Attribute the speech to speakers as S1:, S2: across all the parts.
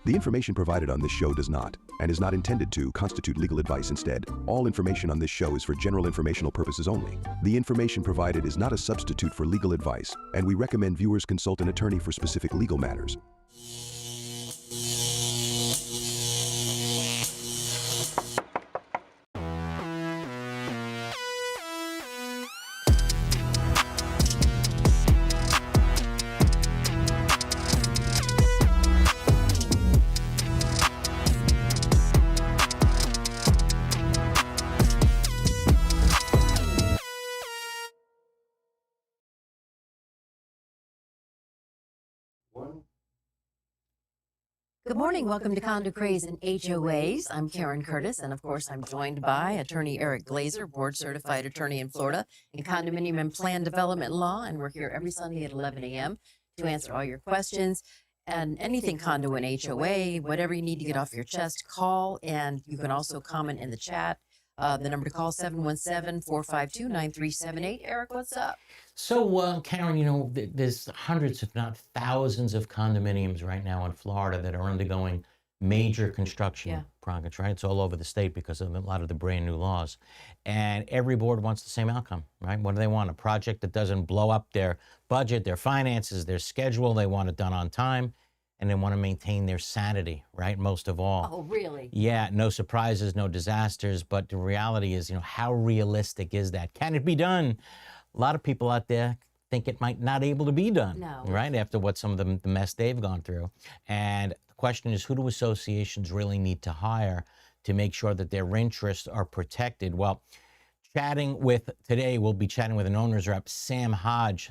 S1: The information provided on this show does not, and is not intended to, constitute legal advice. Instead, all information on this show is for general informational purposes only. The information provided is not a substitute for legal advice, and we recommend viewers consult an attorney for specific legal matters.
S2: Good morning. Welcome to Condo Craze and HOAs. I'm Karen Curtis, and of course, I'm joined by attorney Eric Glazer, board-certified attorney in Florida in condominium and plan development law, and we're here every Sunday at 11 a.m. to answer all your questions and anything condo and HOA, whatever you need to get off your chest, call, and you can also comment in the chat. The number to call, 717-452-9378. Eric, what's up?
S3: So, Karen, you know, there's hundreds, if not thousands, of condominiums right now in Florida that are undergoing major construction projects, right? It's all over the state because of a lot of the brand new laws. And every board wants the same outcome, right? What do they want? A project that doesn't blow up their budget, their finances, their schedule. They want it done on time. And they want to maintain their sanity, right? Most of all.
S2: Oh, really?
S3: Yeah, no surprises, no disasters. But the reality is, you know, how realistic is that? Can it be done? A lot of people out there think it might not able to be done, right? After what some of the mess they've gone through. And the question is, who do associations really need to hire to make sure that their interests are protected? Well, today we'll be chatting with an owner's rep, Sam Hodge,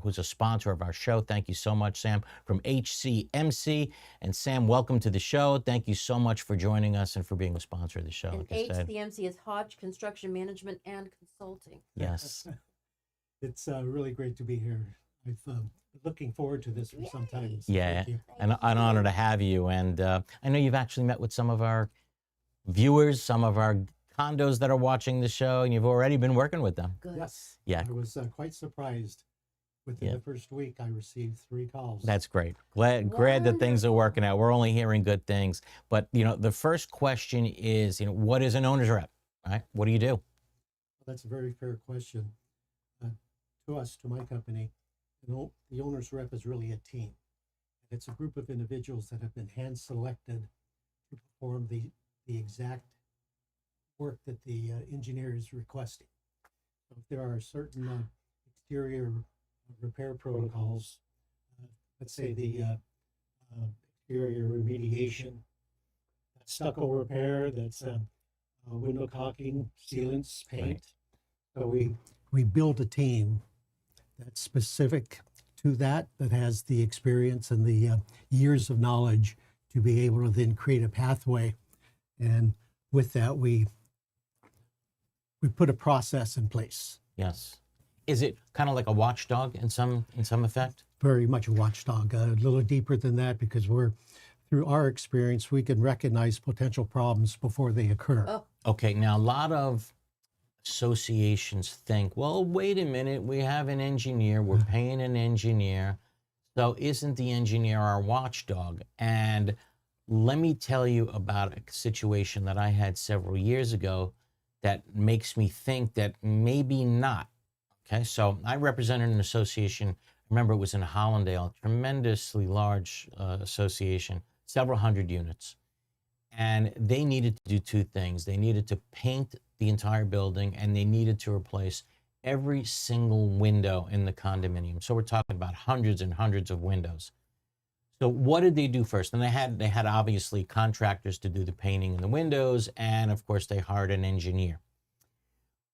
S3: who's a sponsor of our show. Thank you so much, Sam, from HCMC. And Sam, welcome to the show. Thank you so much for joining us and for being a sponsor of the show.
S2: And HCMC is Hodge Construction Management and Consulting.
S3: Yes.
S4: It's really great to be here. I've been looking forward to this for some time. So
S3: yeah, and an honor to have you. And I know you've actually met with some of our viewers, some of our condos that are watching the show, and you've already been working with them.
S2: Good.
S4: Yes.
S3: Yeah.
S4: I was quite surprised. Within the first week, I received 3 calls.
S3: That's great. Glad that things are working out. We're only hearing good things. But, you know, the first question is, you know, what is an owner's rep, right? What do you do?
S4: Well, that's a very fair question. To us, to my company, the owner's rep is really a team. It's a group of individuals that have been hand-selected to perform the exact work that the engineer is requesting. So if there are certain exterior repair protocols, let's say the exterior remediation, stucco repair, that's window caulking, sealants, paint. So we build a team that's specific to that has the experience and the years of knowledge to be able to then create a pathway. And with that, we put a process in place.
S3: Yes. Is it kind of like a watchdog in some effect?
S4: Very much a watchdog, a little deeper than that, because through our experience, we can recognize potential problems before they occur.
S2: Oh.
S3: Okay, now a lot of associations think, well, wait a minute, we have an engineer, we're paying an engineer, so isn't the engineer our watchdog? And let me tell you about a situation that I had several years ago that makes me think that maybe not. Okay, so I represented an association, remember it was in Hollandale, a tremendously large association, several hundred units. And they needed to do 2 things. They needed to paint the entire building, and they needed to replace every single window in the condominium. So we're talking about hundreds and hundreds of windows. So what did they do first? And they had obviously contractors to do the painting in the windows, and of course they hired an engineer.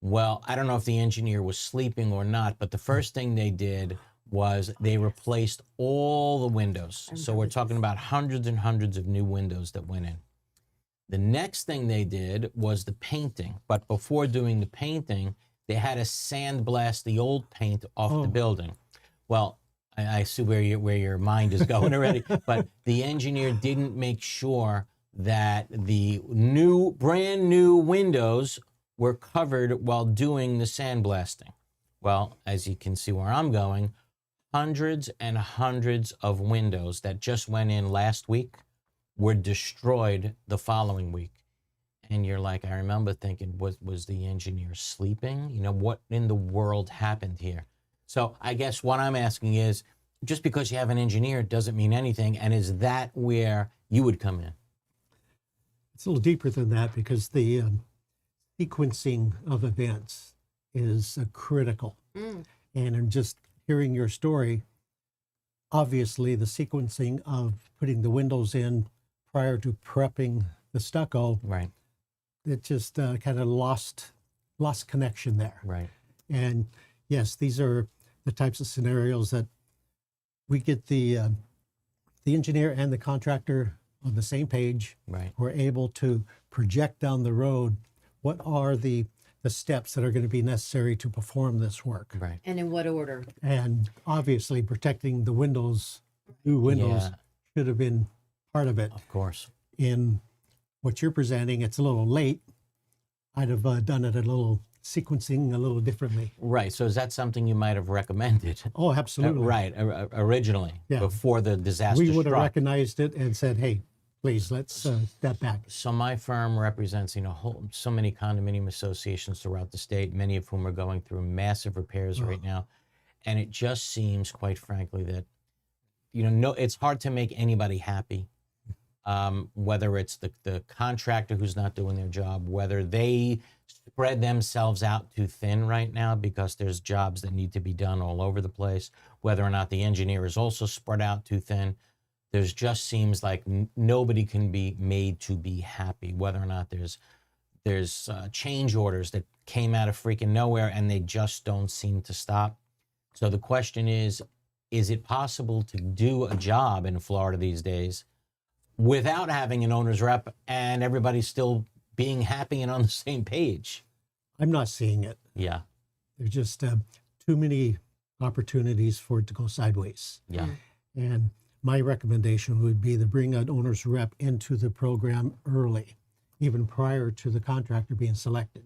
S3: Well, I don't know if the engineer was sleeping or not, but the first thing they did was they replaced all the windows. So we're talking about hundreds and hundreds of new windows that went in. The next thing they did was the painting. But before doing the painting, they had to sandblast the old paint off the building. Well, I see where your mind is going already. But the engineer didn't make sure that the brand new windows were covered while doing the sandblasting. Well, as you can see where I'm going, hundreds and hundreds of windows that just went in last week were destroyed the following week. And you're like, I remember thinking, was the engineer sleeping? You know, what in the world happened here? So I guess what I'm asking is, just because you have an engineer doesn't mean anything. And is that where you would come in?
S4: It's a little deeper than that because the sequencing of events is critical. And in just hearing your story, obviously the sequencing of putting the windows in prior to prepping the stucco,
S3: Right.
S4: it just kind of lost connection there.
S3: Right.
S4: And yes, these are the types of scenarios that we get the engineer and the contractor on the same page.
S3: Right.
S4: We're able to project down the road what are the steps that are going to be necessary to perform this work.
S3: Right.
S2: And in what order?
S4: And obviously protecting the windows, new windows,
S3: Yeah.
S4: should have been part of it.
S3: Of course.
S4: In what you're presenting, it's a little late. I'd have done it a little sequencing a little differently.
S3: Right. So is that something you might have recommended?
S4: Oh, absolutely.
S3: Right. Originally,
S4: Yeah.
S3: before the disaster
S4: We would have
S3: struck.
S4: recognized it and said, hey, please, let's step back.
S3: So my firm represents, so many condominium associations throughout the state, many of whom are going through massive repairs right now. And it just seems, quite frankly, that, no, it's hard to make anybody happy. Whether it's the contractor who's not doing their job, whether they spread themselves out too thin right now because there's jobs that need to be done all over the place, whether or not the engineer is also spread out too thin. There's just seems like nobody can be made to be happy, whether or not there's change orders that came out of freaking nowhere and they just don't seem to stop. So the question is it possible to do a job in Florida these days without having an owner's rep and everybody still being happy and on the same page?
S4: I'm not seeing it.
S3: Yeah.
S4: There's just too many opportunities for it to go sideways.
S3: Yeah.
S4: And my recommendation would be to bring an owner's rep into the program early, even prior to the contractor being selected.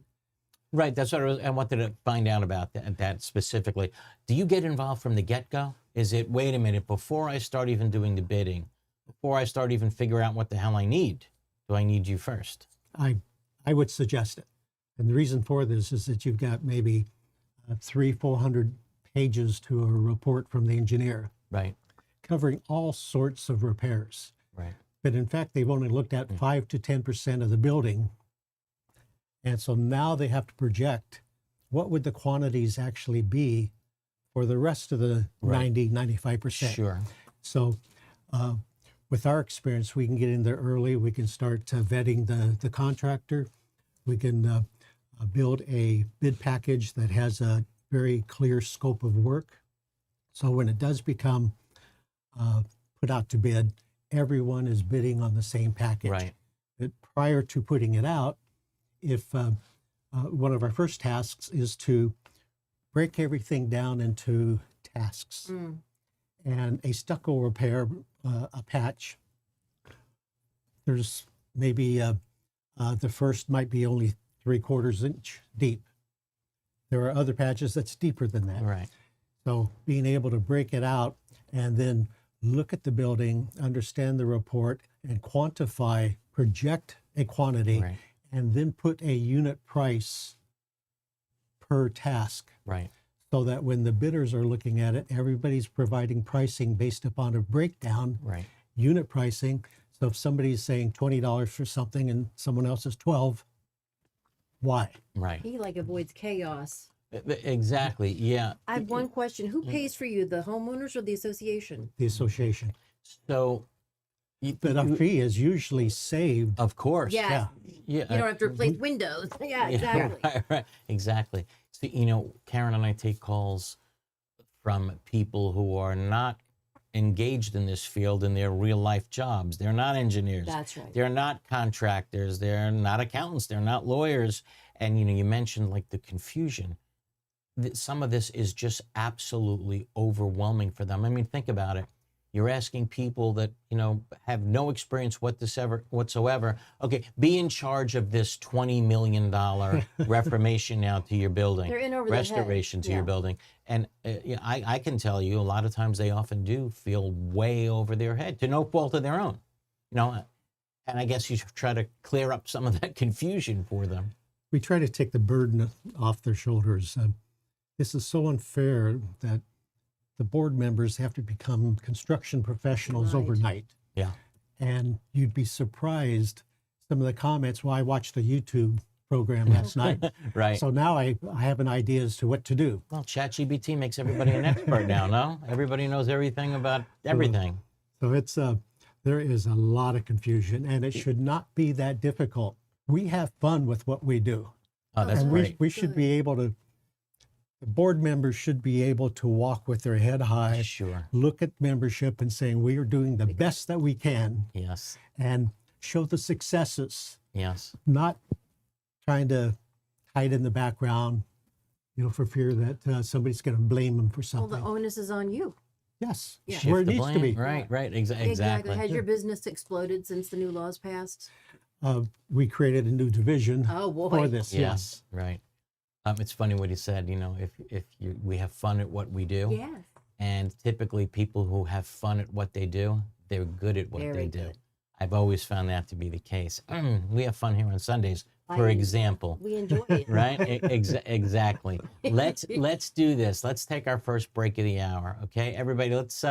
S3: Right. That's what I wanted to find out about that specifically. Do you get involved from the get-go? Is it, wait a minute, before I start even doing the bidding, before I start even figure out what the hell I need, do I need you first?
S4: I would suggest it. And the reason for this is that you've got maybe 300-400 pages to a report from the engineer.
S3: Right.
S4: Covering all sorts of repairs.
S3: Right.
S4: But in fact, they've only looked at 5 to 10% of the building. And so now they have to project what would the quantities actually be for the rest of the 90-95%.
S3: Sure.
S4: So with our experience, we can get in there early. We can start vetting the contractor. We can build a bid package that has a very clear scope of work. So when it does become put out to bid, everyone is bidding on the same package.
S3: Right.
S4: But prior to putting it out, if one of our first tasks is to break everything down into tasks. And a stucco repair, a patch, there's maybe the first might be only 3/4 inch deep. There are other patches that's deeper than that.
S3: Right.
S4: So being able to break it out and then look at the building, understand the report, and quantify, project a quantity,
S3: Right.
S4: and then put a unit price per task.
S3: Right.
S4: So that when the bidders are looking at it, everybody's providing pricing based upon a breakdown,
S3: Right.
S4: unit pricing. So if somebody's saying $20 for something and someone else is 12, why?
S3: Right.
S2: He avoids chaos.
S3: Exactly. Yeah.
S2: I have one question. Who pays for you, the homeowners or the association?
S4: The association.
S3: So,
S4: But a fee is usually saved.
S3: of course.
S2: Yeah.
S3: Yeah.
S2: You don't have to replace windows. Yeah, exactly.
S3: Right. Exactly. So, Karen and I take calls from people who are not engaged in this field in their real life jobs. They're not engineers.
S2: That's right.
S3: They're not contractors. They're not accountants. They're not lawyers. And, you mentioned the confusion. Some of this is just absolutely overwhelming for them. I mean, think about it. You're asking people that, have no experience whatsoever. Okay, be in charge of this $20 million reformation now to your building.
S2: They're in over their head.
S3: Restoration to your
S2: Yeah.
S3: building. And I can tell you a lot of times they often do feel way over their head to no fault of their own. And I guess you should try to clear up some of that confusion for them.
S4: We try to take the burden off their shoulders. This is so unfair that the board members have to become construction professionals
S2: Right.
S4: overnight.
S3: Yeah.
S4: And you'd be surprised some of the comments. Well, I watched the YouTube program last night.
S3: Right.
S4: So now I have an idea as to what to do.
S3: Well, ChatGPT makes everybody an expert now, no? Everybody knows everything about everything.
S4: So it's there is a lot of confusion, and it should not be that difficult. We have fun with what we do.
S3: Oh, that's
S4: And
S3: great.
S4: we should be able to, the board members should be able to walk with their head high,
S3: Sure.
S4: look at membership and saying, we are doing the best that we can,
S3: Yes.
S4: and show the successes,
S3: Yes.
S4: not trying to hide in the background, for fear that somebody's going to blame them for
S2: Well,
S4: something.
S2: the onus is on you.
S4: Yes,
S2: Yeah.
S4: where it
S3: Shift the
S4: needs to be.
S3: blame. Right. Exactly.
S2: Has your business exploded since the new laws passed?
S4: We created a new division
S2: Oh, boy.
S4: for this.
S3: Yeah.
S4: Yes.
S3: Right. It's funny what he said. We have fun at what we do,
S2: Yes.
S3: and typically people who have fun at what they do, they're good at what
S2: Very
S3: they do.
S2: good.
S3: I've always found that to be the case. We have fun here on Sundays, for
S2: I-
S3: example.
S2: We enjoy it.
S3: Right? Exactly. Let's do this. Let's take our first break of the hour. Okay, everybody. Let's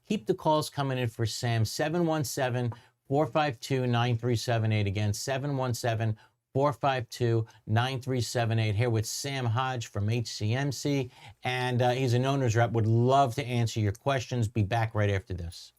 S3: keep the calls coming in for Sam. 717-452-9378. Again, 717-452-9378. Here with Sam Hodge from HCMC, and he's an owner's rep. Would love to answer your questions. Be back right after this.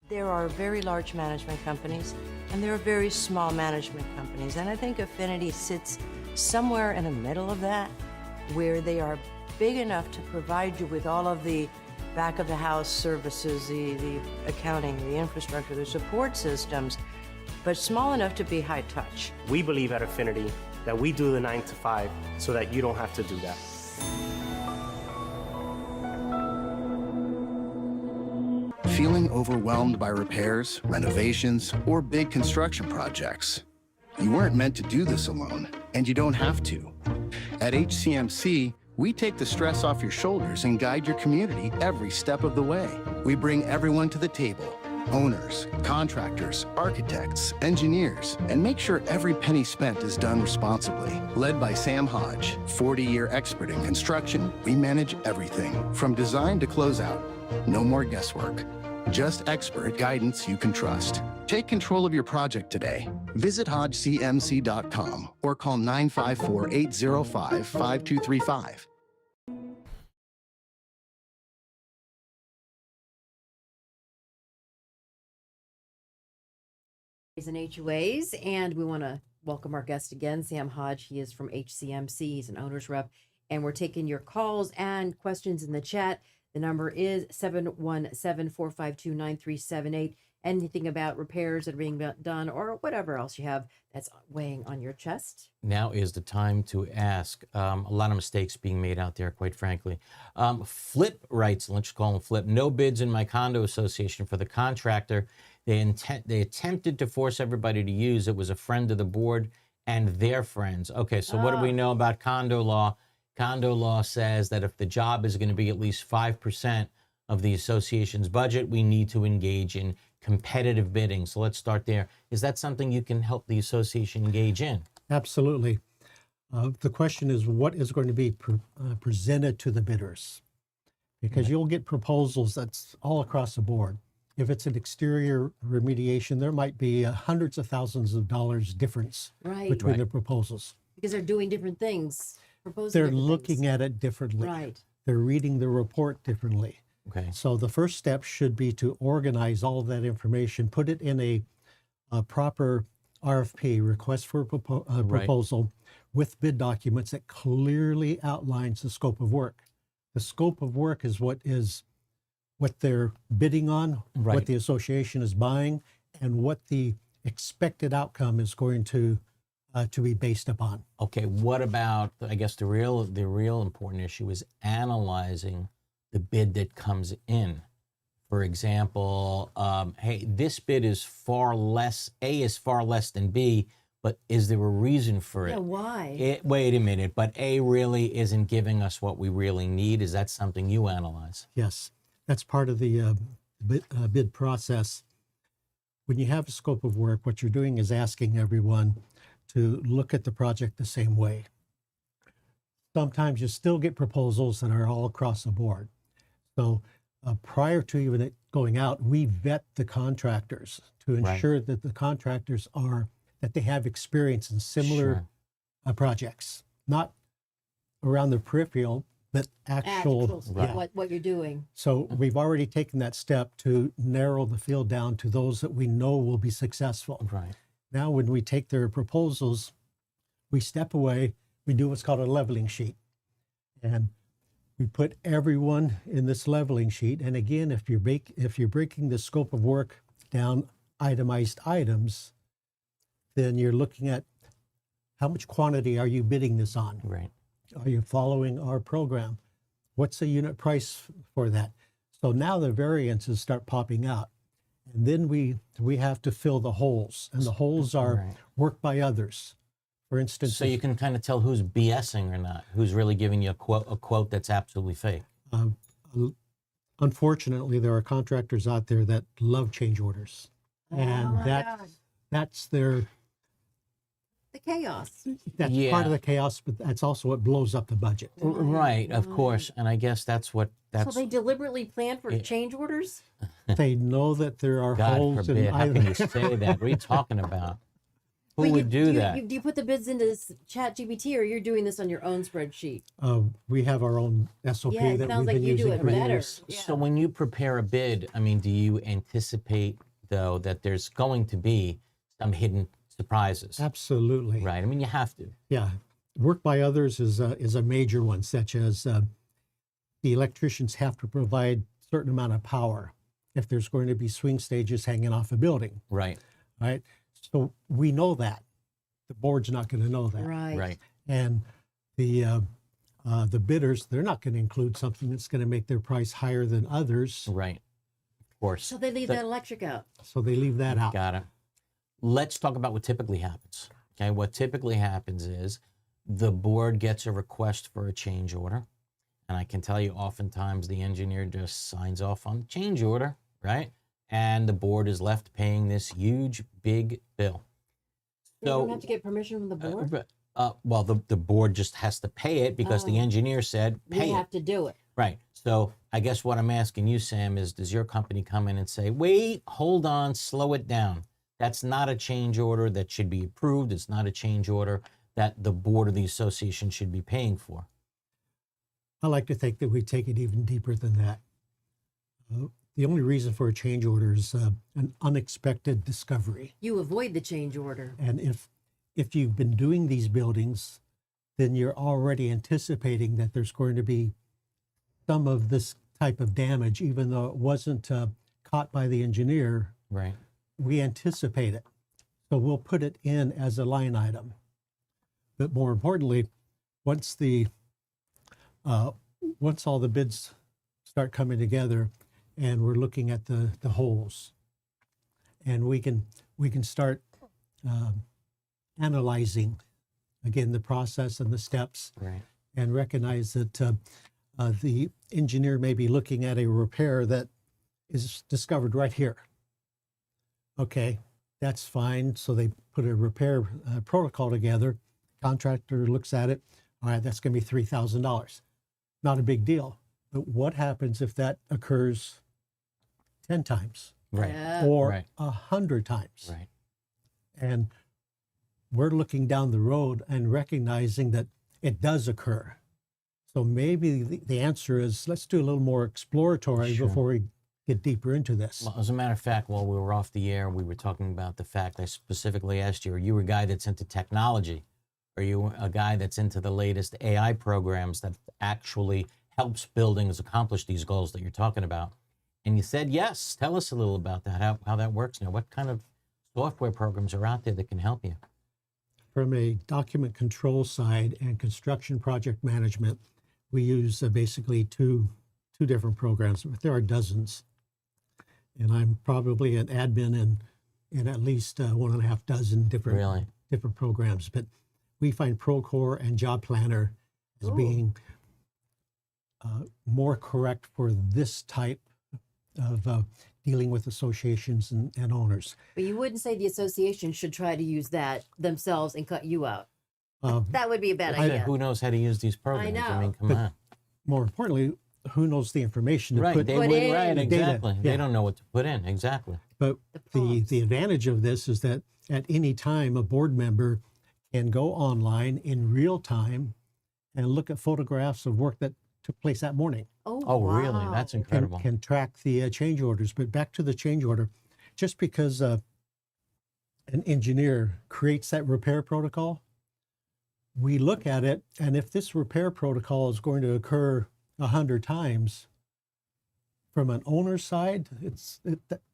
S5: There are very large management companies, and there are very small management companies. And I think Affinity sits somewhere in the middle of that, where they are big enough to provide you with all of the back of the house services, the accounting, the infrastructure, the support systems, but small enough to be high touch.
S6: We believe at Affinity that we do the 9 to 5 so that you don't have to do that.
S7: Feeling overwhelmed by repairs, renovations, or big construction projects? You weren't meant to do this alone, and you don't have to. At HCMC, we take the stress off your shoulders and guide your community every step of the way. We bring everyone to the table: owners, contractors, architects, engineers, and make sure every penny spent is done responsibly. Led by Sam Hodge, 40-year expert in construction, we manage everything from design to closeout. No more guesswork. Just expert guidance you can trust. Take control of your project today. Visit HodgeCMC.com or call 954-805-5235.
S2: And HOAs, and we want to welcome our guest again, Sam Hodge. He is from HCMC. He's an owner's rep, and we're taking your calls and questions in the chat. The number is 717-452-9378. Anything about repairs that are being done or whatever else you have that's weighing on your chest.
S3: Now is the time to ask. A lot of mistakes being made out there, quite frankly. Flip writes, let's just call him Flip, no bids in my condo association for the contractor they attempted to force everybody to use. It was a friend of the board and their friends. Okay, so what do we know about condo law? Condo law says that if the job is going to be at least 5% of the association's budget, we need to engage in competitive bidding. So let's start there. Is that something you can help the association engage in?
S4: Absolutely. The question is, what is going to be presented to the bidders? Because you'll get proposals that's all across the board. If it's an exterior remediation, there might be hundreds of thousands of dollars difference
S2: Right.
S4: between
S3: Right.
S4: the proposals.
S2: Because they're doing different things, proposing
S4: They're
S2: different
S4: looking
S2: things.
S4: at it differently.
S2: Right.
S4: They're reading the report differently.
S3: Okay.
S4: So the first step should be to organize all of that information, put it in a proper RFP, request for proposal, with bid documents that clearly outlines the scope of work. The scope of work is what they're bidding on,
S3: Right.
S4: what the association is buying, and what the expected outcome is going to be based upon.
S3: Okay, what about, I guess the real important issue is analyzing the bid that comes in. For example, hey, this bid is far less, A is far less than B, but is there a reason for it?
S2: Yeah, why?
S3: Wait a minute, but A really isn't giving us what we really need. Is that something you analyze?
S4: Yes, that's part of the bid process. When you have a scope of work, what you're doing is asking everyone to look at the project the same way. Sometimes you still get proposals that are all across the board. So prior to even it going out, we vet the contractors to ensure that the contractors that they have experience in similar projects, not around the peripheral, but actual.
S2: What you're doing.
S4: So we've already taken that step to narrow the field down to those that we know will be successful.
S3: Right.
S4: Now, when we take their proposals, we step away, we do what's called a leveling sheet. And we put everyone in this leveling sheet. And again, if you're breaking the scope of work down itemized items, then you're looking at how much quantity are you bidding this on?
S3: Right.
S4: Are you following our program? What's the unit price for that? So now the variances start popping out. And then we have to fill the holes. And the holes are work by others. For instance,
S3: So you can kind of tell who's BSing or not, who's really giving you a quote that's absolutely fake.
S4: unfortunately, there are contractors out there that love change orders. And that's their
S2: The chaos.
S4: that's part of the chaos, but that's also what blows up the budget.
S3: Right, of course. And I guess that's
S2: So
S3: that's
S2: they deliberately plan for change orders?
S4: They know that there are
S3: God
S4: holes
S3: forbid.
S4: in
S3: How can you
S4: either.
S3: say that? What are you talking about? Who
S2: Wait,
S3: would do that?
S2: Do you put the bids into this chat GPT or you're doing this on your own spreadsheet?
S4: We have our own SOP
S2: Yeah, it
S4: that
S2: sounds
S4: we've
S2: like
S4: been
S2: you do
S4: using
S2: it
S4: for
S2: better.
S4: years.
S2: Yeah.
S3: So when you prepare a bid, I mean, do you anticipate, though, that there's going to be some hidden surprises?
S4: Absolutely.
S3: Right. I mean, you have to.
S4: Yeah. Work by others is a major one, such as the electricians have to provide a certain amount of power if there's going to be swing stages hanging off a building,
S3: Right.
S4: right? So we know that. The board's not going to know that.
S2: Right.
S3: Right.
S4: And the bidders, they're not going to include something that's going to make their price higher than others.
S3: Right. Of course.
S2: So they leave that electric out.
S4: So they leave that out.
S3: Got it. Let's talk about what typically happens. Okay. What typically happens is the board gets a request for a change order. And I can tell you oftentimes the engineer just signs off on the change order, right? And the board is left paying this huge, big bill.
S2: They don't have to get permission from the board?
S3: Well, the board just has to pay it because the engineer said pay
S2: We
S3: it.
S2: have to do it.
S3: Right. So I guess what I'm asking you, Sam, is does your company come in and say, wait, hold on, slow it down? That's not a change order that should be approved. It's not a change order that the board of the association should be paying for.
S4: I like to think that we take it even deeper than that. The only reason for a change order is an unexpected discovery.
S2: You avoid the change order.
S4: And if you've been doing these buildings, then you're already anticipating that there's going to be some of this type of damage, even though it wasn't caught by the engineer.
S3: Right.
S4: We anticipate it. So we'll put it in as a line item. But more importantly, once all the bids start coming together and we're looking at the holes, and we can start analyzing again the process and the steps,
S3: Right.
S4: and recognize that the engineer may be looking at a repair that is discovered right here. Okay, that's fine. So they put a repair protocol together. Contractor looks at it. All right, that's going to be $3,000. Not a big deal. But what happens if that occurs 10 times
S3: Right.
S2: Yeah.
S4: or
S3: Right.
S4: 100 times?
S3: Right.
S4: And we're looking down the road and recognizing that it does occur. So maybe the answer is let's do a little more exploratory
S3: Sure.
S4: before we get deeper into this.
S3: Well, as a matter of fact, while we were off the air, we were talking about the fact I specifically asked you, are you a guy that's into technology? Are you a guy that's into the latest AI programs that actually helps buildings accomplish these goals that you're talking about? And you said yes. Tell us a little about that, how that works now. What kind of software programs are out there that can help you?
S4: From a document control side and construction project management, we use basically two different programs, but there are dozens. And I'm probably an admin in at least 1.5 dozen
S3: Really?
S4: different programs. But we find Procore and Job Planner as
S2: Ooh.
S4: being more correct for this type of dealing with associations and owners.
S2: But you wouldn't say the association should try to use that themselves and cut you out. That would be a bad
S3: I said,
S2: idea.
S3: who knows how to use these programs? I mean,
S2: know.
S3: come
S4: But
S3: on.
S4: More importantly, who knows the information to
S3: Right,
S4: put
S3: they
S2: Put
S3: would,
S2: in
S3: right,
S2: data.
S3: exactly. They
S4: Yeah.
S3: don't know what to put in, exactly.
S4: But
S2: The
S4: the
S2: prompts.
S4: advantage of this is that at any time, a board member can go online in real time and look at photographs of work that took place that morning.
S3: Oh, really?
S2: wow.
S3: That's
S4: Can,
S3: incredible.
S4: can track the change orders. But back to the change order, just because an engineer creates that repair protocol, we look at it, and if this repair protocol is going to occur 100 times, from an owner's side,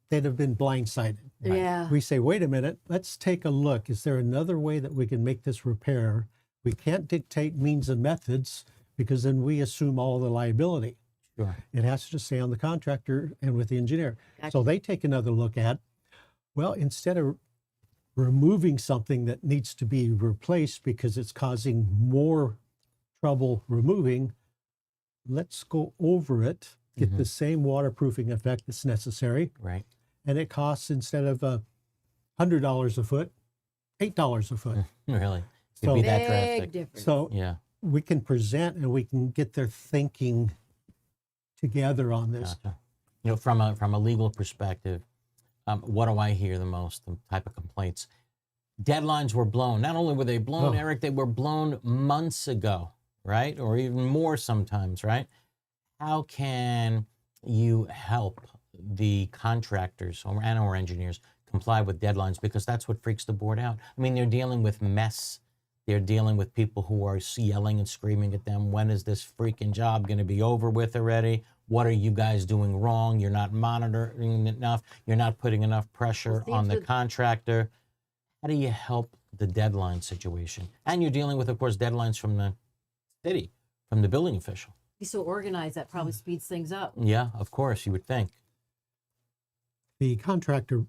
S4: they'd have been blindsided.
S2: Yeah.
S4: We say, wait a minute, let's take a look. Is there another way that we can make this repair? We can't dictate means and methods because then we assume all the liability.
S3: Sure.
S4: It has to stay on the contractor and with the engineer.
S2: Gotcha.
S4: So they take another look at, well, instead of removing something that needs to be replaced because it's causing more trouble removing, let's go over it, get the same waterproofing effect that's necessary.
S3: Right.
S4: And it costs, instead of $100 a foot, $8 a foot.
S3: Really. It'd
S4: So-
S3: be that
S2: Big
S3: drastic.
S2: difference.
S4: So
S3: Yeah.
S4: we can present and we can get their thinking together on this.
S3: Gotcha. You know, from a legal perspective, what do I hear the most? The type of complaints. Deadlines were blown. Not only were they blown,
S4: Oh.
S3: Eric, they were blown months ago, right? Or even more sometimes, right? How can you help the contractors or engineers comply with deadlines? Because that's what freaks the board out. I mean, they're dealing with mess. They're dealing with people who are yelling and screaming at them. When is this freaking job going to be over with already? What are you guys doing wrong? You're not monitoring enough. You're not putting enough pressure
S2: Well,
S3: on the
S2: seems that-
S3: contractor. How do you help the deadline situation? And you're dealing with, of course, deadlines from the city, from the building official.
S2: Be so organized that probably speeds things up.
S3: Yeah, of course, you would think.
S4: The contractor,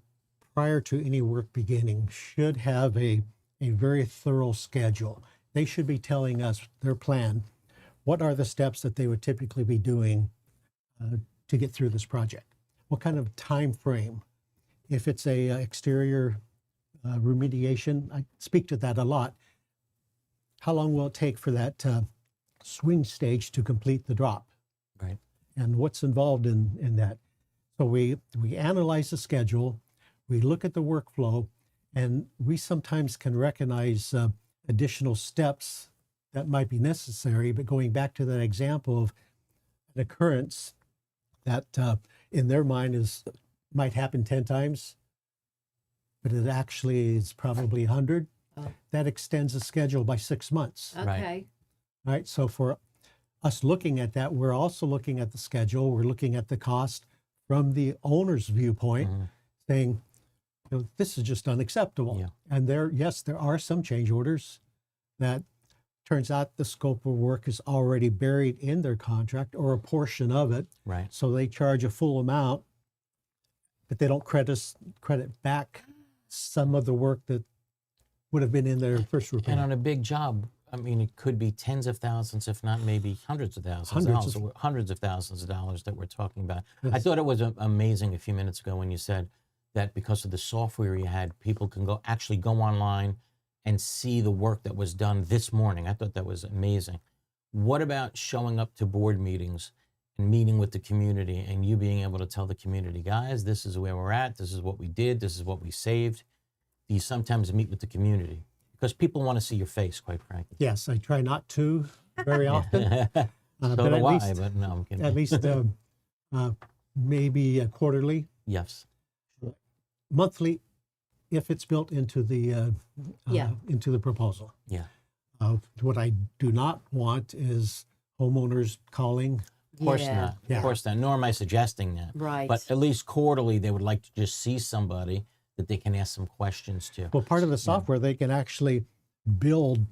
S4: prior to any work beginning, should have a very thorough schedule. They should be telling us their plan. What are the steps that they would typically be doing to get through this project? What kind of time frame? If it's a exterior remediation, I speak to that a lot. How long will it take for that swing stage to complete the drop?
S3: Right.
S4: And what's involved in that? So we analyze the schedule, we look at the workflow, and we sometimes can recognize additional steps that might be necessary. But going back to that example of an occurrence that in their mind might happen 10 times, but it actually is probably 100, that extends the schedule by 6 months.
S2: Okay.
S4: All right, so for us looking at that, we're also looking at the schedule, we're looking at the cost from the owner's viewpoint, saying, this is just unacceptable.
S3: Yeah.
S4: And there are some change orders that turns out the scope of work is already buried in their contract or a portion of it.
S3: Right.
S4: So they charge a full amount, but they don't credit back some of the work that would have been in their first repair.
S3: And on a big job, I mean, it could be tens of thousands, if not maybe hundreds of thousands hundreds of thousands of dollars that we're talking about. I
S4: Yes.
S3: thought it was amazing a few minutes ago when you said that because of the software you had, people can actually go online and see the work that was done this morning. I thought that was amazing. What about showing up to board meetings and meeting with the community and you being able to tell the community, guys, this is where we're at, this is what we did, this is what we saved? Do you sometimes meet with the community? Because people want to see your face, quite frankly.
S4: Yes, I try not to very often.
S3: So
S4: but
S3: do
S4: at
S3: I,
S4: least,
S3: but no, I'm kidding.
S4: at least maybe quarterly,
S3: Yes.
S4: monthly, if it's built into the
S2: Yeah.
S4: into the proposal.
S3: Yeah.
S4: What I do not want is homeowners calling.
S3: Of course
S2: Yeah.
S3: not.
S4: Yeah.
S3: Of course not. Nor am I suggesting that.
S2: Right.
S3: But at least quarterly, they would like to just see somebody that they can ask some questions to.
S4: Well, part of the software, they can actually build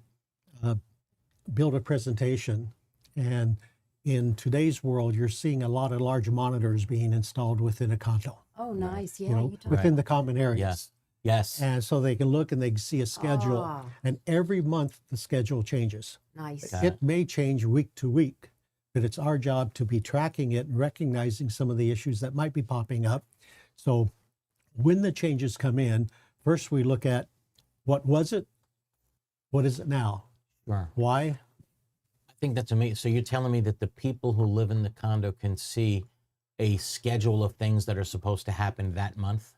S4: build a presentation. And in today's world, you're seeing a lot of large monitors being installed within a condo,
S2: Oh, nice. Yeah.
S4: you know,
S2: you told
S4: within
S2: me.
S4: the common areas.
S3: Yes. Yes.
S4: And so they can look and they can see a schedule.
S2: Ah.
S4: And every month, the schedule changes.
S2: Nice.
S3: Okay.
S4: It may change week to week, but it's our job to be tracking it and recognizing some of the issues that might be popping up. So when the changes come in, first we look at what was it? What is it now?
S3: Sure.
S4: Why?
S3: I think that's amazing. So you're telling me that the people who live in the condo can see a schedule of things that are supposed to happen that month?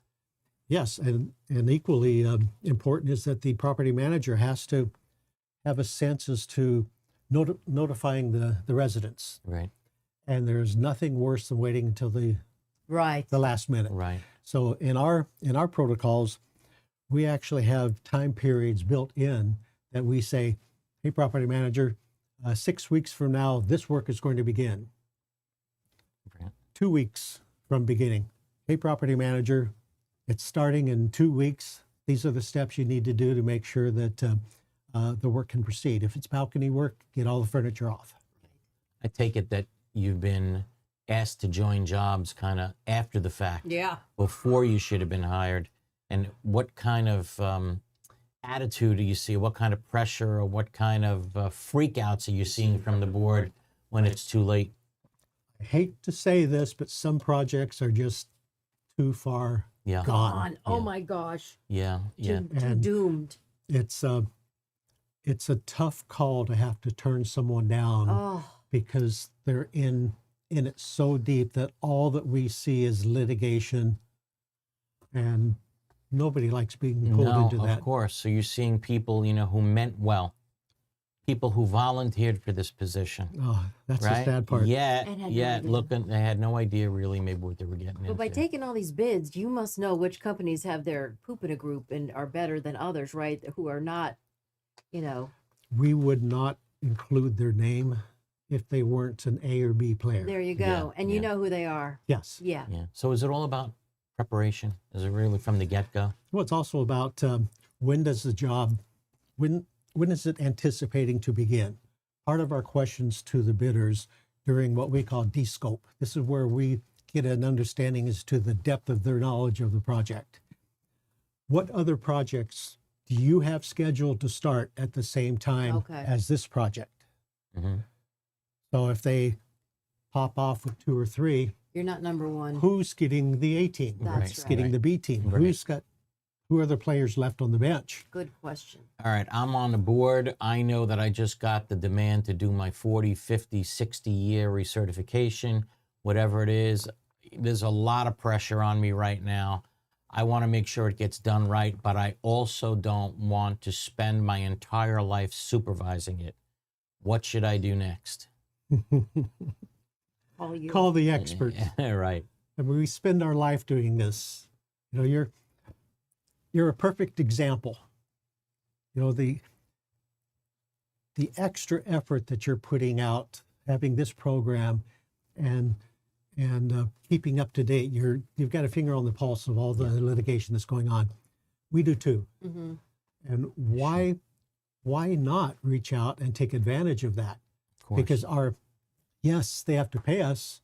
S4: Yes, and equally important is that the property manager has to have a sense as to notifying the residents.
S3: Right.
S4: And there's nothing worse than waiting until the
S2: Right.
S4: last minute.
S3: Right.
S4: So in our protocols, we actually have time periods built in that we say, hey, property manager, 6 weeks from now, this work is going to begin.
S3: Right.
S4: 2 weeks from beginning. Hey, property manager, it's starting in 2 weeks. These are the steps you need to do to make sure that the work can proceed. If it's balcony work, get all the furniture off.
S3: I take it that you've been asked to join jobs kind of after the fact.
S2: Yeah.
S3: Before you should have been hired. And what kind of attitude do you see? What kind of pressure or what kind of freakouts are you seeing from the board when it's too late?
S4: I hate to say this, but some projects are just too far
S3: Yeah.
S4: gone.
S2: Oh
S3: Yeah.
S2: my gosh.
S3: Yeah. Yeah.
S2: Too
S4: And-
S2: doomed.
S4: It's a tough call to have to turn someone down
S2: Oh.
S4: because they're in it so deep that all that we see is litigation, and nobody likes being pulled
S3: No,
S4: into
S3: of
S4: that.
S3: course. So you're seeing people, who meant well, people who volunteered for this position,
S4: Oh, that's
S3: right?
S4: the sad part.
S3: Yeah,
S2: And had no
S3: yeah.
S2: idea.
S3: Looking, they had no idea really maybe what they were getting
S2: But by
S3: into.
S2: taking all these bids, you must know which companies have their poop in a group and are better than others, right? Who are not,
S4: We would not include their name if they weren't an A or B player.
S2: there you go.
S3: Yeah,
S2: And you
S3: yeah.
S2: know who they are.
S4: Yes.
S2: Yeah.
S3: Yeah. So is it all about preparation? Is it really from the get-go?
S4: Well, it's also about when does the job, when is it anticipating to begin? Part of our questions to the bidders during what we call descope. This is where we get an understanding as to the depth of their knowledge of the project. What other projects do you have scheduled to start at the same time
S2: Okay.
S4: as this project?
S3: Hmm.
S4: So if they pop off with 2 or 3,
S2: You're not number one.
S4: who's getting the A team?
S2: That's
S4: Who's
S2: right.
S4: getting the B team?
S3: Right.
S4: Who are the players left on the bench?
S2: Good question.
S3: All right, I'm on the board. I know that I just got the demand to do my 40, 50, 60-year recertification, whatever it is. There's a lot of pressure on me right now. I want to make sure it gets done right, but I also don't want to spend my entire life supervising it. What should I do next?
S2: Call you.
S4: Call the experts.
S3: Right.
S4: I mean, we spend our life doing this. You're a perfect example. The extra effort that you're putting out, having this program, and keeping up to date. You've got a finger on the pulse of all the litigation that's going on. We do too.
S2: Mm-hmm.
S4: And why not reach out and take advantage of that?
S3: Of course.
S4: Because yes, they have to pay us,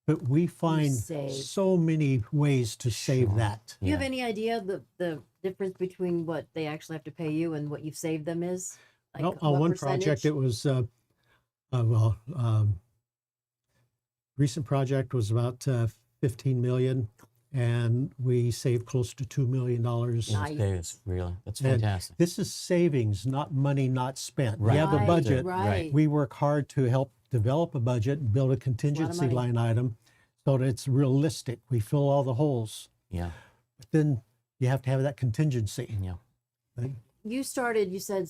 S4: but we find
S2: save.
S4: so many ways to save
S3: Sure.
S4: that.
S2: Do you have
S3: Yeah.
S2: any idea the difference between what they actually have to pay you and what you've saved them is? Like,
S4: No, on
S2: what
S4: one project,
S2: percentage?
S4: it was, recent project was about 15 million, and we saved close to $2 million.
S2: Nice.
S3: Okay, it's really, that's
S4: And
S3: fantastic.
S4: this is savings, not money not spent. We
S3: Right.
S4: have a
S2: Right,
S4: budget.
S2: right.
S4: We work hard to help develop a budget and build a contingency
S2: money.
S4: line item so that it's realistic. We fill all the holes.
S3: Yeah,
S4: But then you have to have that contingency.
S3: yeah.
S4: Right?
S2: You started, you said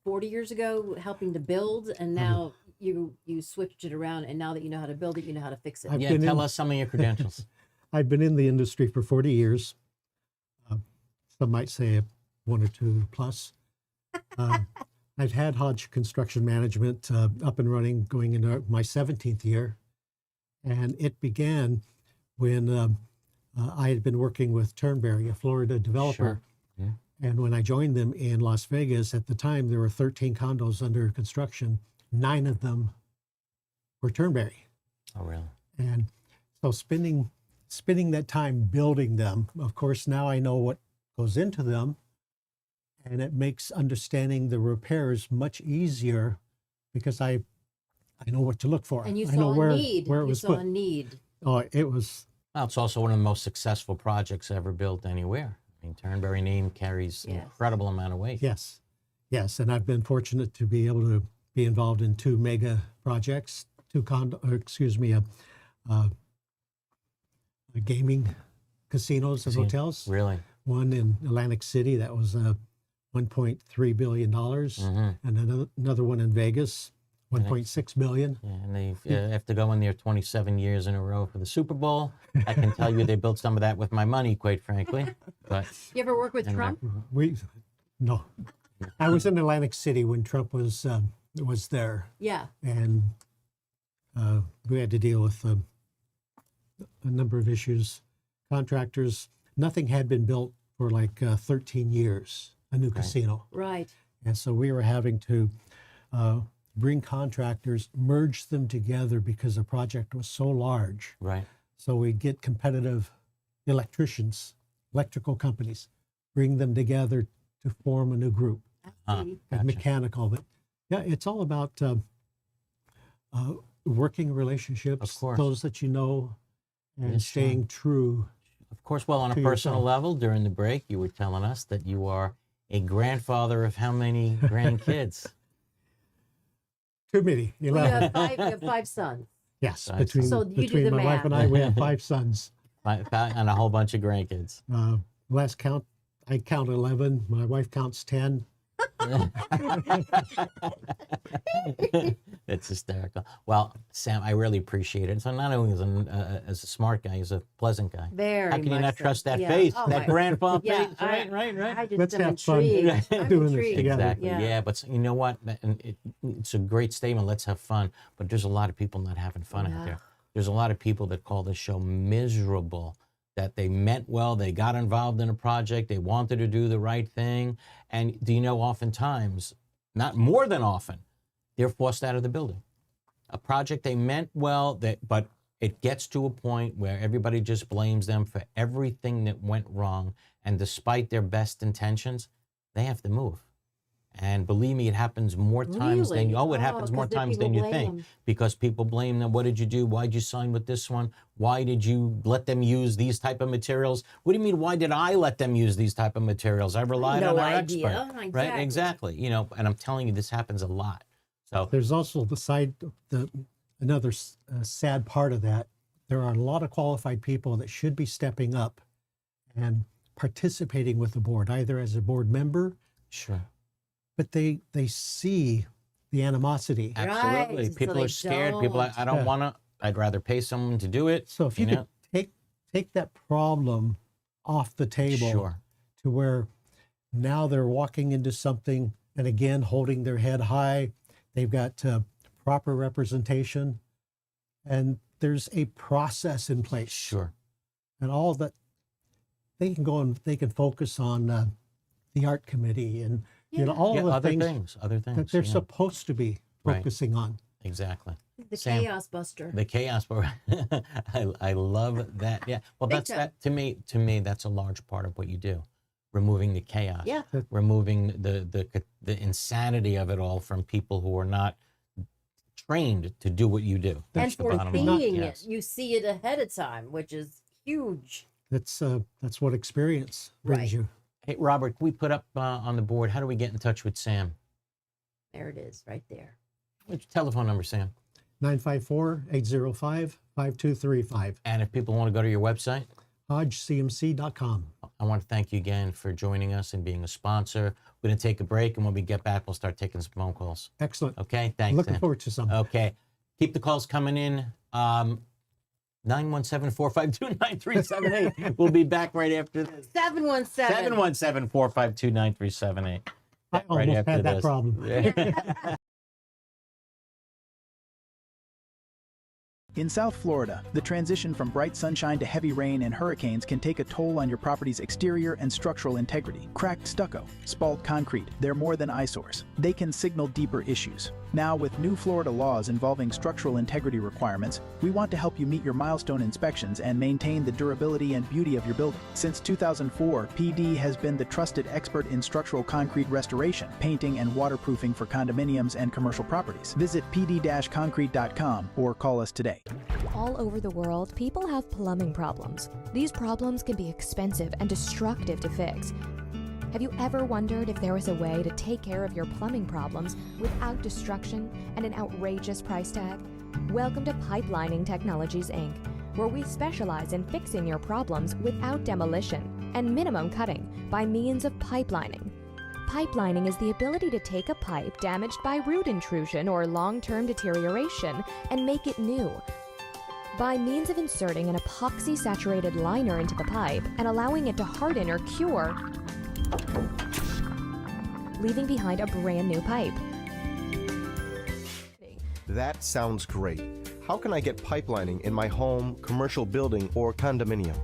S2: 40 years ago, helping to build, and now you switched it around, and now that you know how to build it, you know how to fix it.
S4: I've
S3: Yeah,
S4: been
S3: tell
S4: in-
S3: us some of your credentials.
S4: I've been in the industry for 40 years. Some might say 1 or 2 plus. I've had Hodge Construction Management up and running going into my 17th year. And it began when I had been working with Turnberry, a Florida developer.
S3: Sure. Yeah.
S4: And when I joined them in Las Vegas, at the time there were 13 condos under construction. 9 of them were Turnberry.
S3: Oh, really?
S4: And so spending that time building them, of course, now I know what goes into them, and it makes understanding the repairs much easier because I know what to look for.
S2: And you
S4: I know
S2: saw a need.
S4: where it
S2: You
S4: was
S2: saw
S4: put.
S2: a need.
S4: Oh, it was.
S3: Well, it's also one of the most successful projects ever built anywhere. I mean, Turnberry name carries an
S2: Yes.
S3: incredible amount of weight.
S4: Yes, and I've been fortunate to be able to be involved in 2 mega projects, 2 gaming casinos and hotels.
S3: Really?
S4: One in Atlantic City that was $1.3 billion, and another one in Vegas, 1.6 billion.
S3: Yeah, and they have to go in there 27 years in a row for the Super Bowl. I can tell you they built some of that with my money, quite frankly. But
S2: You ever work with
S3: and,
S2: Trump?
S4: No, I was in Atlantic City when Trump was there,
S2: Yeah.
S4: and we had to deal with a number of issues. Contractors, nothing had been built for like 13 years, a new casino.
S2: Right.
S4: And so we were having to bring contractors, merge them together because the project was so large.
S3: right.
S4: So we'd get competitive electricians, electrical companies, bring them together to form a new group,
S2: I see.
S4: like mechanical. But yeah, it's all about working relationships,
S3: Of course.
S4: those that you know, and
S3: Yes, sure.
S4: staying true.
S3: Of course, well, on a
S4: To
S3: personal
S4: yourself.
S3: level, during the break, you were telling us that you are a grandfather of how many grandkids?
S4: Too many,
S2: You
S4: 11.
S2: have 5 sons.
S4: Yes,
S3: Nice.
S2: So you do
S4: between
S2: the
S4: my wife
S2: math.
S4: and I, we have 5 sons.
S3: And a whole bunch of grandkids.
S4: Last count, I count 11. My wife counts 10.
S3: It's hysterical. Well, Sam, I really appreciate it. So not only as a smart guy, he's a pleasant guy.
S2: Very
S3: How can you
S2: much
S3: not
S2: so.
S3: trust that
S2: Yeah.
S3: face,
S2: Oh,
S3: that
S2: my-
S3: grandpa
S2: Yeah,
S3: face? Right.
S2: I just
S4: Let's
S2: am
S4: have fun
S2: intrigued. I'm
S4: doing this
S2: intrigued.
S4: together.
S3: Exactly.
S2: Yeah.
S3: Yeah, but you know what? And it's a great statement. Let's have fun. But there's a lot of people not having fun out there. There's a lot of people that call this show miserable. That they meant well, they got involved in a project, they wanted to do the right thing, and do you know? Oftentimes, not more than often, they're forced out of the building. A project they meant well, but it gets to a point where everybody just blames them for everything that went wrong, and despite their best intentions, they have to move. And believe me, it happens more times than
S2: Really?
S3: it happens more
S2: 'cause the
S3: times than
S2: people
S3: you
S2: blame
S3: think.
S2: them.
S3: Because people blame them. What did you do? Why did you sign with this one? Why did you let them use these type of materials? What do you mean? Why did I let them use these type of materials? I relied
S2: No
S3: on our
S2: idea.
S3: expert. Exactly. You know, and I'm telling you, this happens a lot. So
S4: There's also another sad part of that. There are a lot of qualified people that should be stepping up and participating with the board, either as a board member,
S3: sure,
S4: but they see the animosity.
S3: absolutely.
S2: Right, so
S3: People
S2: they
S3: are scared. People are,
S2: don't.
S3: I don't
S4: Yeah.
S3: want to. I'd rather pay someone to do it.
S4: So if you could take that problem off the table
S3: Sure.
S4: to where now they're walking into something and again holding their head high, they've got proper representation, and there's a process in place.
S3: Sure.
S4: And all that they can go and they can focus on the art committee and all
S3: Yeah,
S4: the
S3: other
S4: things
S3: things. Other things.
S4: that they're
S3: yeah.
S4: supposed to be
S3: Right.
S4: focusing on.
S3: Exactly.
S2: The
S3: Sam,
S2: chaos buster.
S3: The chaos, but I love that. Yeah. Well,
S2: Big
S3: that's
S2: time.
S3: that to me. That's a large part of what you do. removing the chaos,
S2: Yeah.
S3: removing the insanity of it all from people who are not trained to do what you do.
S2: And
S3: That's the
S2: for
S3: bottom line.
S2: seeing
S3: Yes.
S2: it, you see it ahead of time, which is huge.
S4: That's what experience brings
S2: Right.
S4: you.
S3: Hey, Robert, can we put up on the board, how do we get in touch with Sam?
S2: There it is, right there.
S3: What's your telephone number, Sam?
S4: 954-805-5235.
S3: And if people want to go to your website?
S4: HodgeCMC.com.
S3: I want to thank you again for joining us and being a sponsor. We're going to take a break, and when we get back, we'll start taking some phone calls.
S4: Excellent.
S3: Okay, thanks,
S4: Looking
S3: Sam.
S4: forward to some.
S3: Okay, keep the calls coming in. 917-452-9378. We'll be back right after this.
S2: 717.
S3: 717-452-9378.
S4: I almost had that problem.
S8: In South Florida, the transition from bright sunshine to heavy rain and hurricanes can take a toll on your property's exterior and structural integrity. Cracked stucco, spalled concrete, they're more than eyesores. They can signal deeper issues. Now, with new Florida laws involving structural integrity requirements, we want to help you meet your milestone inspections and maintain the durability and beauty of your building. Since 2004, PD has been the trusted expert in structural concrete restoration, painting, and waterproofing for condominiums and commercial properties. Visit pd-concrete.com or call us today.
S9: All over the world, people have plumbing problems. These problems can be expensive and destructive to fix. Have you ever wondered if there was a way to take care of your plumbing problems without destruction and an outrageous price tag? Welcome to Pipelining Technologies, Inc., where we specialize in fixing your problems without demolition and minimum cutting by means of pipelining. Pipelining is the ability to take a pipe damaged by root intrusion or long-term deterioration and make it new. By means of inserting an epoxy-saturated liner into the pipe and allowing it to harden or cure, leaving behind a brand new pipe.
S10: That sounds great. How can I get pipelining in my home, commercial building, or condominium?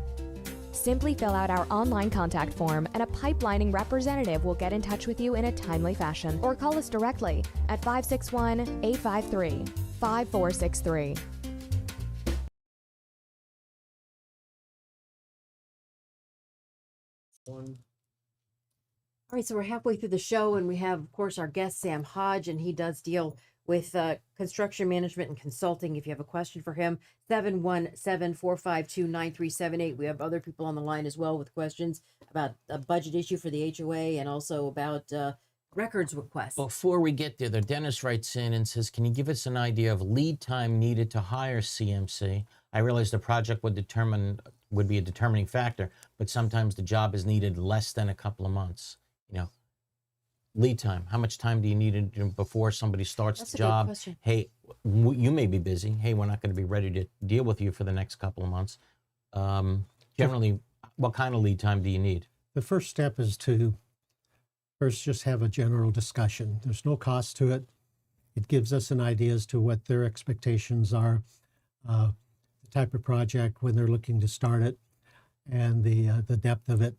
S9: Simply fill out our online contact form and a pipelining representative will get in touch with you in a timely fashion, or call us directly at 561-853-5463.
S2: All right, so we're halfway through the show, and we have, of course, our guest, Sam Hodge, and he does deal with construction management and consulting. If you have a question for him, 717-452-9378. We have other people on the line as well with questions about a budget issue for the HOA and also about records requests.
S3: Before we get there, the dentist writes in and says, can you give us an idea of lead time needed to hire CMC? I realize the project would be a determining factor, but sometimes the job is needed less than a couple of months. You know, lead time. How much time do you need before somebody starts
S2: That's
S3: the
S2: a good
S3: job?
S2: question.
S3: Hey, you may be busy. Hey, we're not going to be ready to deal with you for the next couple of months. Generally, what kind of lead time do you need?
S4: The first step is to first just have a general discussion. There's no cost to it. It gives us an idea as to what their expectations are, the type of project, when they're looking to start it, and the depth of it.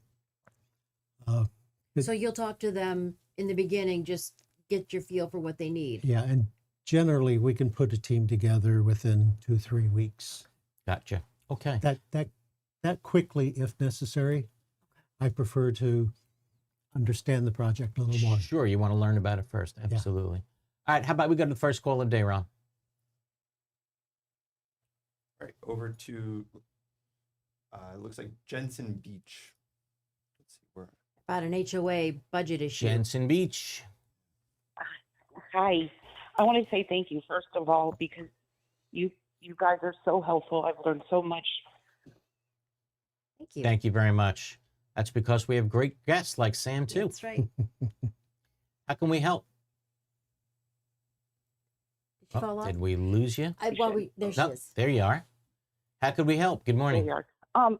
S2: So you'll talk to them in the beginning, just get your feel for what they need.
S4: Yeah, and generally we can put a team together within 2-3 weeks.
S3: Gotcha. Okay.
S4: That quickly, if necessary. I prefer to understand the project a little more.
S3: Sure, you want to learn about it first. Absolutely. All right, how about we go to the first call of the day, Ron?
S11: All right, over to, it looks like Jensen Beach. Let's see where.
S2: About an HOA budget issue.
S3: Jensen Beach.
S12: Hi. I want to say thank you, first of all, because you guys are so helpful. I've learned so much.
S2: Thank you.
S3: Thank you very much. That's because we have great guests like Sam, too.
S2: That's right.
S3: How can we help?
S2: Did you fall off?
S3: Did we lose you?
S2: There she
S3: No,
S2: is.
S3: there you are. How could we help? Good morning.
S12: There you are.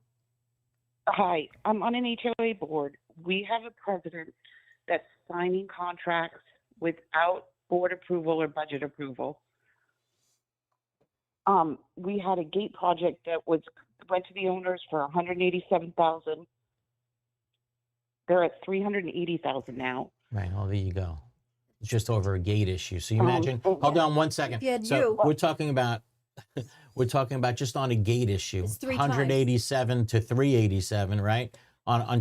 S12: Hi. I'm on an HOA board. We have a president that's signing contracts without board approval or budget approval. We had a gate project that went to the owners for $187,000. They're at $380,000 now.
S3: Right. Well, there you go. It's just over a gate issue. So you imagine. Hold on 1 second. We're talking about just on a gate issue.
S2: It's 3
S3: 187 to 387, right? On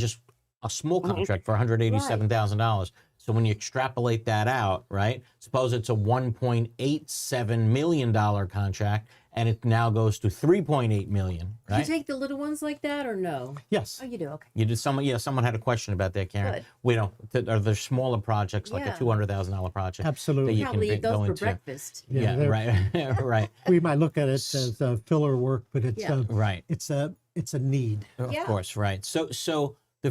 S3: a small contract for $187,000. So when you extrapolate that out, right? Suppose it's a $1.87 million contract, and it now goes to $3.8 million,
S2: Do you
S3: right?
S2: take the little ones like that or no?
S3: Yes.
S2: Oh, you do? Okay.
S3: You did someone, yeah, someone had a question about that, Karen.
S2: Good.
S3: We don't, are there smaller projects like
S2: Yeah.
S3: a $200,000 project?
S4: Absolutely.
S3: That you
S2: Probably
S3: can
S2: eat those
S3: go
S2: for
S3: into?
S2: breakfast.
S3: Yeah,
S4: they're-
S3: right, right,
S4: We might look at it as filler work, but it's
S2: Yeah.
S3: right.
S4: it's a need.
S3: Of
S2: Yeah.
S3: course, right. So the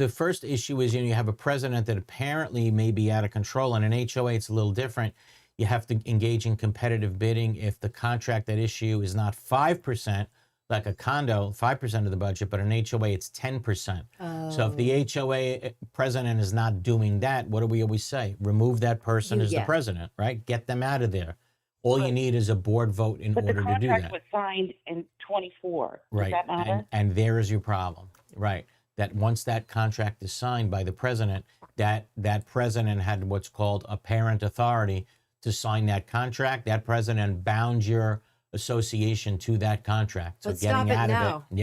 S3: first issue is, you have a president that apparently may be out of control. And in HOA, it's a little different. You have to engage in competitive bidding if the contract at issue is not 5%, like a condo, 5% of the budget, but an HOA, it's 10%. So if the HOA president is not doing that, what do we always say? Remove that person as the
S2: Yeah.
S3: president, right? Get them out of there. All you need is a board vote in
S12: But the
S3: order to do
S12: contract
S3: that.
S12: was signed in 24.
S3: Right.
S12: Does that matter?
S3: And there is your problem. Right. That once that contract is signed by the president, that president had what's called apparent authority to sign that contract. That president bound your association to that contract. So
S2: But
S3: getting
S2: stop it
S3: out
S2: now.
S3: of it,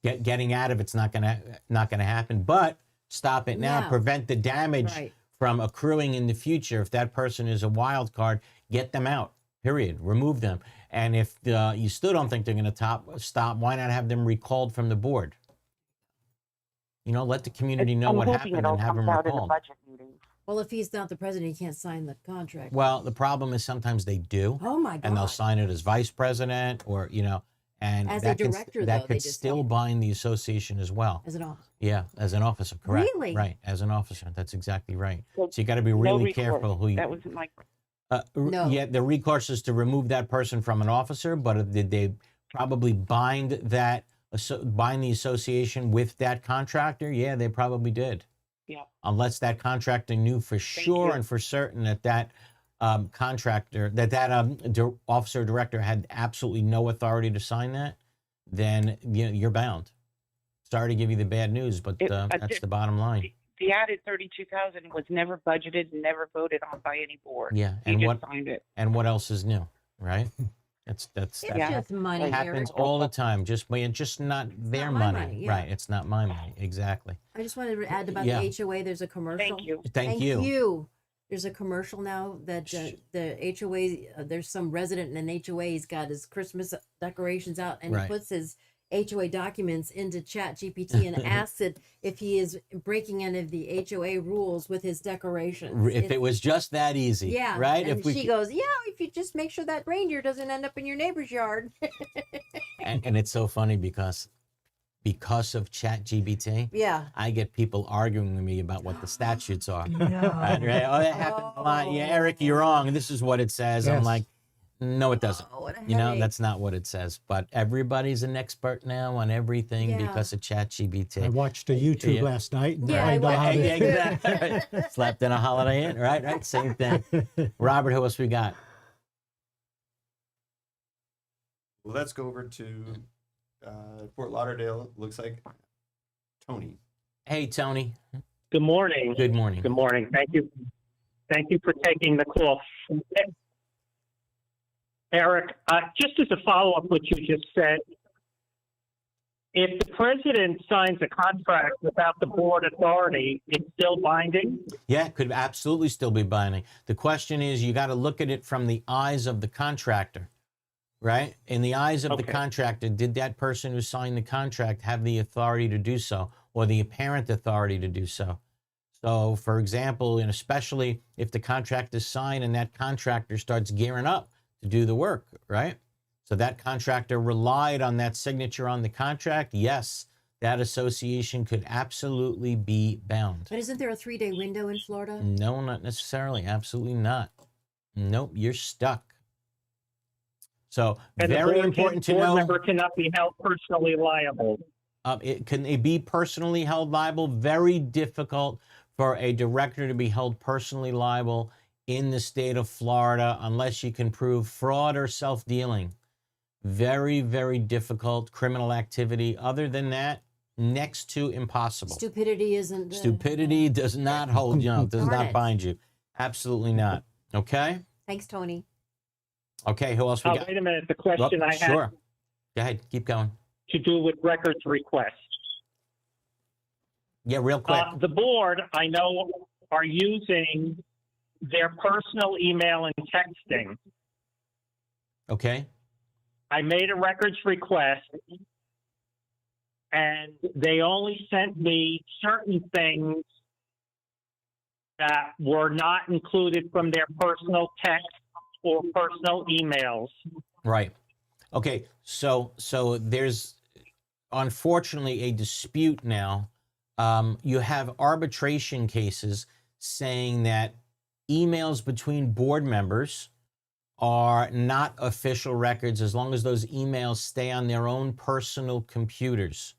S3: yeah. Getting out of it's not gonna happen. But stop it now.
S2: Now.
S3: Prevent the damage
S2: Right.
S3: from accruing in the future. If that person is a wild card, get them out. Period. Remove them. And if you still don't think they're going to stop, why not have them recalled from the board? Let the community know
S12: I'm
S3: what
S12: hoping
S3: happened
S12: it all
S3: and have them
S12: comes out in the
S3: recalled.
S12: budget meeting.
S2: Well, if he's not the president, he can't sign the contract.
S3: Well, the problem is sometimes they do,
S2: Oh my God.
S3: and they'll sign it as vice president or, and
S2: As a
S3: that
S2: director,
S3: that
S2: though, they
S3: could
S2: just
S3: still
S2: sign it.
S3: bind the association as well.
S2: As an officer.
S3: Yeah, as an officer, correct.
S2: Really?
S3: Right, as an officer. That's exactly right.
S12: So
S3: So you got to be
S12: no
S3: really
S12: recourse.
S3: careful who you.
S12: That wasn't my.
S2: No.
S3: Yeah, the recourse is to remove that person from an officer, but did they probably bind the association with that contractor? Yeah, they probably did.
S12: Yeah.
S3: Unless that contractor knew for sure
S12: you.
S3: and for certain that contractor, that officer or director had absolutely no authority to sign that, then you're bound. Sorry to give you the bad news, but that's the bottom line.
S12: The added 32,000 was never budgeted, never voted on by any board.
S3: Yeah,
S12: He
S3: and
S12: just signed it.
S3: what else is new, right? That's
S2: It's
S12: Yeah.
S2: just money,
S3: It happens
S2: Eric.
S3: all the time. Just not their
S2: not my
S3: money.
S2: money, yeah.
S3: Right. It's not my money. Exactly.
S2: I just wanted to add about
S3: Yeah.
S2: the HOA. There's a commercial.
S12: Thank you.
S3: Thank you.
S2: There's a commercial now that the HOA, there's some resident in an HOA, he's got his Christmas decorations out and
S3: Right.
S2: he puts his HOA documents into Chat GPT and asks it if he is breaking any of the HOA rules with his decorations.
S3: If it was just that easy.
S2: Yeah.
S3: Right.
S2: And she goes, yeah, if you just make sure that reindeer doesn't end up in your neighbor's yard.
S3: and it's so funny because of Chat GPT,
S2: Yeah.
S3: I get people arguing with me about what the statutes are. Right? Oh, that happens a lot. Yeah, Eric, you're wrong. This is what it says. I'm
S4: Yes.
S3: like, no, it doesn't.
S2: Oh, what a
S3: You know,
S2: headache.
S3: that's not what it says. But everybody's an expert now on everything
S2: Yeah.
S3: because of Chat GPT.
S4: I watched a YouTube
S3: Yeah.
S4: last night. And
S2: Yeah, I
S4: I know
S2: watched
S4: how
S2: it.
S4: to-
S3: Yeah, exactly. Slept in a Holiday Inn, right? Same thing. Robert, who else we got?
S11: Let's go over to Fort Lauderdale. Looks like Tony.
S3: Hey, Tony.
S13: Good morning.
S3: Good morning.
S13: Good morning. Thank you. Thank you for taking the call. Eric, just as a follow-up what you just said, if the president signs a contract without the board authority, it's still binding?
S3: Yeah, it could absolutely still be binding. The question is, you got to look at it from the eyes of the contractor, right? In the eyes of the contractor, did that person who signed the contract have the authority to do so, or the apparent authority to do so? So, for example, and especially if the contract is signed and that contractor starts gearing up to do the work, right? So that contractor relied on that signature on the contract. Yes, that association could absolutely be bound.
S2: But isn't there a 3-day window in Florida?
S3: No, not necessarily. Absolutely not. Nope, you're stuck. So
S13: And
S3: very
S13: the
S3: important to
S13: board
S3: know.
S13: member cannot be held personally liable.
S3: Can it be personally held liable? Very difficult for a director to be held personally liable in the state of Florida unless you can prove fraud or self-dealing. Very, very difficult criminal activity. Other than that, next to impossible.
S2: Stupidity isn't.
S3: Stupidity does not hold you, does
S2: Darn
S3: not
S2: it.
S3: bind you. Absolutely not. Okay?
S2: Thanks, Tony.
S3: Okay, who else we got?
S13: Wait a minute. The question I had
S3: Sure. Go ahead, keep going.
S13: to do with records request.
S3: Yeah, real quick.
S13: The board, I know, are using their personal email and texting.
S3: Okay.
S13: I made a records request, and they only sent me certain things that were not included from their personal text or personal emails.
S3: Right. Okay. So there's unfortunately a dispute now. You have arbitration cases saying that emails between board members are not official records as long as those emails stay on their own personal computers.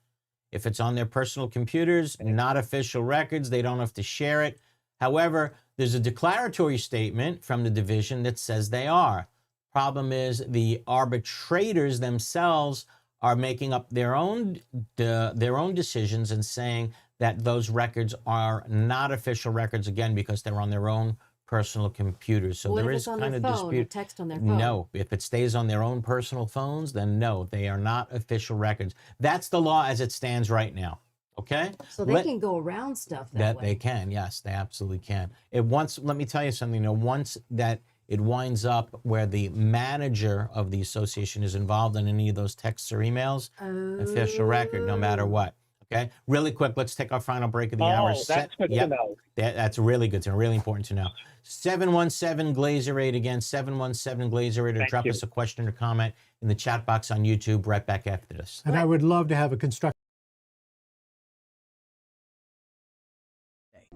S3: If it's on their personal computers, not official records, they don't have to share it. However, there's a declaratory statement from the division that says they are. Problem is the arbitrators themselves are making up their own decisions and saying that those records are not official records, again, because they're on their own personal computers. So
S2: What
S3: there
S2: if
S3: is
S2: it's on
S3: kind
S2: their
S3: of
S2: phone or
S3: dispute.
S2: text on their phone?
S3: No, if it stays on their own personal phones, then no, they are not official records. That's the law as it stands right now. Okay?
S2: So they can go around stuff that way.
S3: They can, yes, they absolutely can. Let me tell you something, once that it winds up where the manager of the association is involved in any of those texts or emails, official record, no matter what. Okay, really quick, let's take our final break of the hour.
S13: That's good to know.
S3: That's really good to know, really important to know. 717 Glazer8 again, 717 Glazer8, or drop us a question or comment in the chat box on YouTube right back after this.
S4: And I would love to have a construction.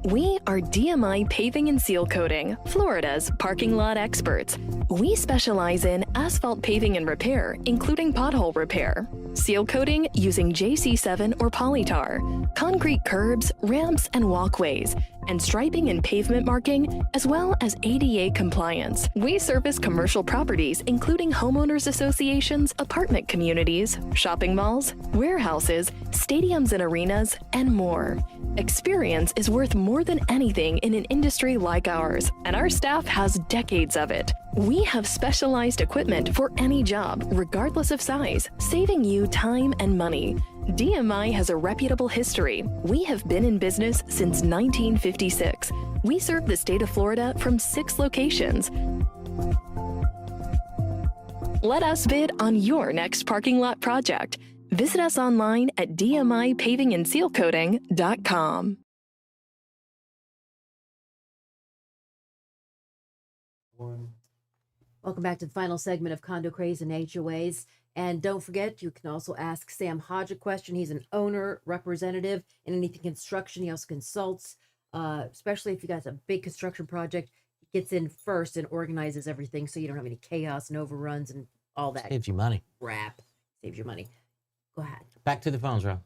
S14: We are DMI Paving and Seal Coating, Florida's parking lot experts. We specialize in asphalt paving and repair, including pothole repair, seal coating using JC7 or polytar, concrete curbs, ramps, and walkways, and striping and pavement marking, as well as ADA compliance. We service commercial properties, including homeowners associations, apartment communities, shopping malls, warehouses, stadiums and arenas, and more. Experience is worth more than anything in an industry like ours, and our staff has decades of it. We have specialized equipment for any job, regardless of size, saving you time and money. DMI has a reputable history. We have been in business since 1956. We serve the state of Florida from 6 locations. Let us bid on your next parking lot project. Visit us online at dmipavingandsealcoating.com.
S2: Welcome back to the final segment of Condo Craze and HOAs. And don't forget, you can also ask Sam Hodge a question. He's an owner representative in anything construction. He also consults, especially if you got a big construction project. He gets in first and organizes everything so you don't have any chaos and overruns and all that.
S3: Saves you money.
S2: Crap. Saves your money. Go ahead.
S3: Back to the phones, Rob.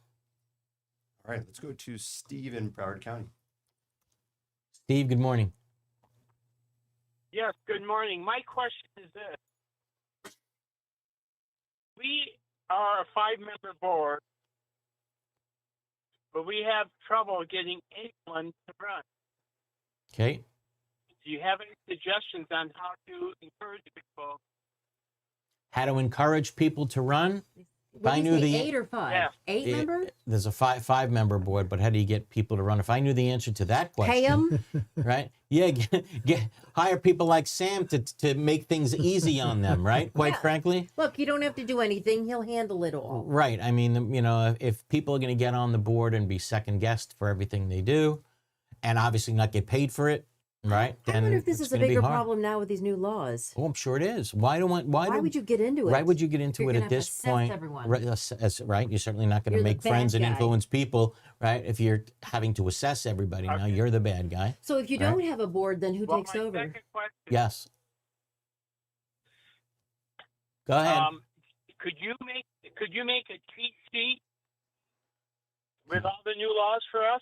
S11: All right, let's go to Steve in Broward County.
S3: Steve, good morning.
S15: Yes, good morning. My question is this. We are a 5-member board, but we have trouble getting anyone to run.
S3: Okay.
S15: Do you have any suggestions on how to encourage people?
S3: How to encourage people to run? If
S2: What
S3: I
S2: do you
S3: knew
S2: say,
S3: the
S2: 8 or 5?
S15: Yeah.
S2: 8 members?
S3: There's a five-member board, but how do you get people to run? If I knew the answer to that question,
S2: Pay them?
S3: right? Yeah, hire people like Sam to make things easy on them, right? Quite frankly.
S2: Look, you don't have to do anything. He'll handle it all.
S3: Right. I mean, if people are going to get on the board and be second guessed for everything they do, and obviously not get paid for it, right?
S2: I
S3: Then
S2: wonder if this
S3: it's
S2: is a
S3: gonna be
S2: bigger
S3: hard.
S2: problem now with these new laws.
S3: Oh, I'm sure it is. Why would you
S2: get into it?
S3: Why would you get into
S2: You're
S3: it
S2: gonna
S3: at
S2: have to
S3: this
S2: assess
S3: point?
S2: everyone.
S3: Right, right. You're certainly not going to
S2: You're the
S3: make friends
S2: bad
S3: and
S2: guy.
S3: influence people, right? If you're having to assess everybody, now you're the bad guy.
S2: So if you
S3: right?
S2: don't have a board, then who takes over?
S15: Second question.
S3: Yes. Go ahead.
S15: Could you make a cheat sheet with all the new laws for us?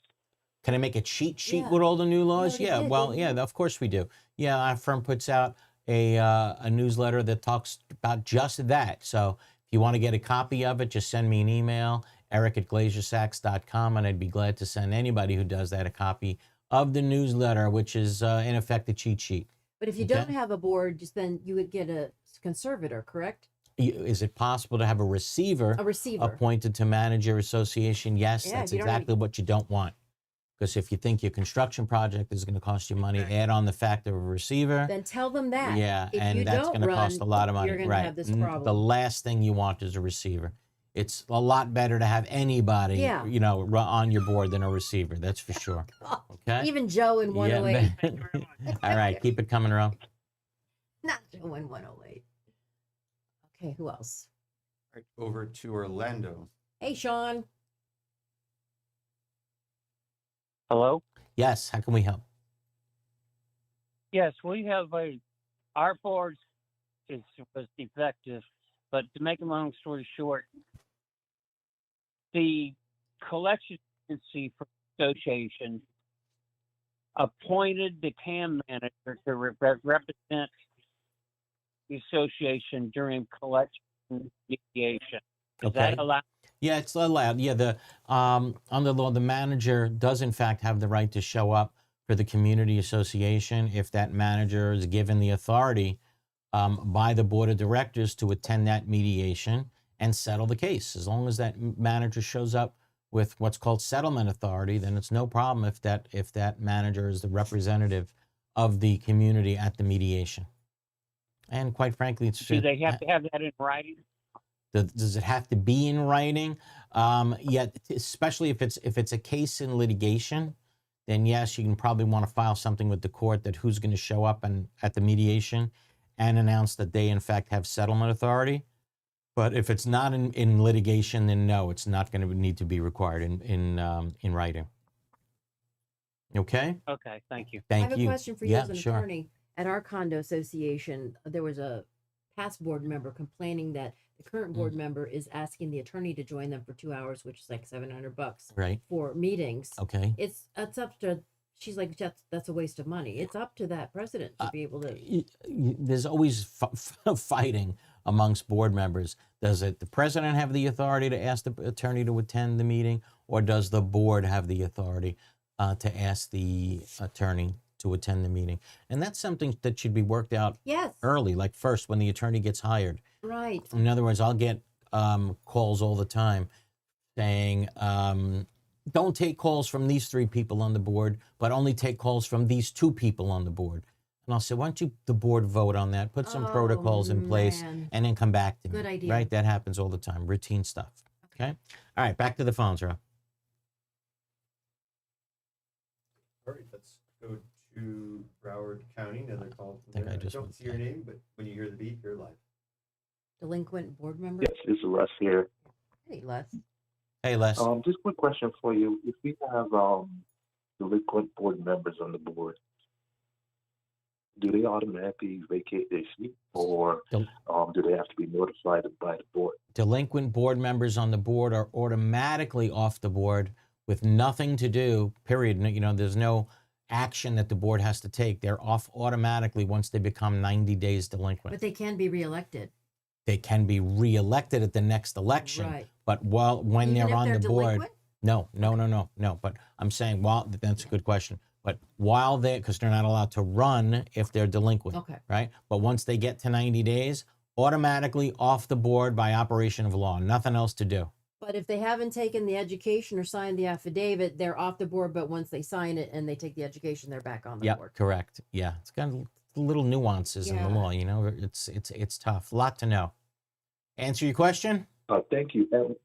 S3: Can I make a cheat sheet
S2: Yeah.
S3: with all the new laws?
S2: already
S3: Yeah,
S2: did,
S3: well,
S2: didn't
S3: yeah, of course we do. Yeah, our firm puts out a newsletter that talks about just that. So if you want to get a copy of it, just send me an email, eric@glazersacks.com, and I'd be glad to send anybody who does that a copy of the newsletter, which is in effect a cheat sheet.
S2: But if you
S3: Okay.
S2: don't have a board, just then you would get a conservator, correct?
S3: Is it possible to have a receiver
S2: A receiver.
S3: appointed to manage your association? Yes,
S2: Yeah,
S3: that's
S2: if you don't have
S3: exactly what you don't want. Because if you think your construction project is going to cost you money, add on the fact of a receiver.
S2: Then tell them that.
S3: Yeah,
S2: If
S3: and
S2: you
S3: that's
S2: don't
S3: going to cost a
S2: run,
S3: lot of money.
S2: you're going to
S3: Right.
S2: have this
S3: The
S2: problem.
S3: last thing you want is a receiver. It's a lot better to have anybody,
S2: Yeah.
S3: you know, on your board than a receiver. That's for sure. Okay.
S2: Even Joe in 108.
S3: Yeah. All right, keep it coming around.
S2: Not Joe in 108. Okay, who else?
S11: All right, over to Orlando.
S2: Hey, Sean.
S15: Hello?
S3: Yes. How can we help?
S15: Yes, we have our board was defective, but to make a long story short, the collection agency for the association appointed the CAM manager to represent the association during collection mediation. Is that allowed?
S3: Yeah, it's allowed. Yeah, the under law, the manager does in fact have the right to show up for the community association if that manager is given the authority by the board of directors to attend that mediation and settle the case. As long as that manager shows up with what's called settlement authority, then it's no problem if that manager is the representative of the community at the mediation. And quite frankly, it's
S15: Do they have to have that in writing?
S3: Does it have to be in writing? Yeah, especially if it's a case in litigation, then yes, you can probably want to file something with the court that who's going to show up at the mediation and announce that they in fact have settlement authority. But if it's not in litigation, then no, it's not going to need to be required in writing. Okay.
S15: Okay, thank you.
S3: Thank
S2: I have
S3: you.
S2: a question for you
S3: Yeah,
S2: as an
S3: sure.
S2: attorney. At our condo association, there was a past board member complaining that the current board member is asking the attorney to join them for 2 hours, which is like $700
S3: Right.
S2: for meetings.
S3: Okay.
S2: It's up to. She's like, that's a waste of money. It's up to that president to be able to.
S3: There's always fighting amongst board members. Does the president have the authority to ask the attorney to attend the meeting, or does the board have the authority to ask the attorney to attend the meeting? And that's something that should be worked out early, like first when the attorney gets hired.
S2: Right.
S3: In other words, I'll get calls all the time saying, don't take calls from these 3 people on the board, but only take calls from these 2 people on the board. And I'll say, why don't you, the board, vote on that, put some protocols in place, and then come back to me.
S2: Good idea.
S3: Right? That happens all the time, routine stuff. Okay? All right, back to the phones, Rob.
S11: All right, let's go to Broward County. Another call from
S3: think
S11: there.
S3: I just
S11: don't
S3: went
S11: see your name, but when you hear the beep, you're live.
S2: Delinquent board member.
S16: Yes, this is Les here.
S2: Hey, Les.
S3: Hey, Les.
S16: Just a quick question for you. If we have delinquent board members on the board, do they automatically vacate their seat, or do they have to be notified by the board?
S3: Delinquent board members on the board are automatically off the board with nothing to do, period. You know, there's no action that the board has to take. They're off automatically once they become 90 days delinquent.
S2: But they can be reelected.
S3: They can be reelected at the next election.
S2: Right.
S3: But when
S2: Even
S3: they're
S2: if
S3: on
S2: they're
S3: the board,
S2: delinquent?
S3: no. But I'm saying, that's a good question. But while because they're not allowed to run if they're delinquent.
S2: Okay.
S3: Right. But once they get to 90 days, automatically off the board by operation of law. Nothing else to do.
S2: But if they haven't taken the education or signed the affidavit, they're off the board. But once they sign it and they take the education, they're back on the board.
S3: Correct. Yeah, it's got little nuances in the law. You know, it's tough. A lot to know. Answer your question?
S16: Thank you.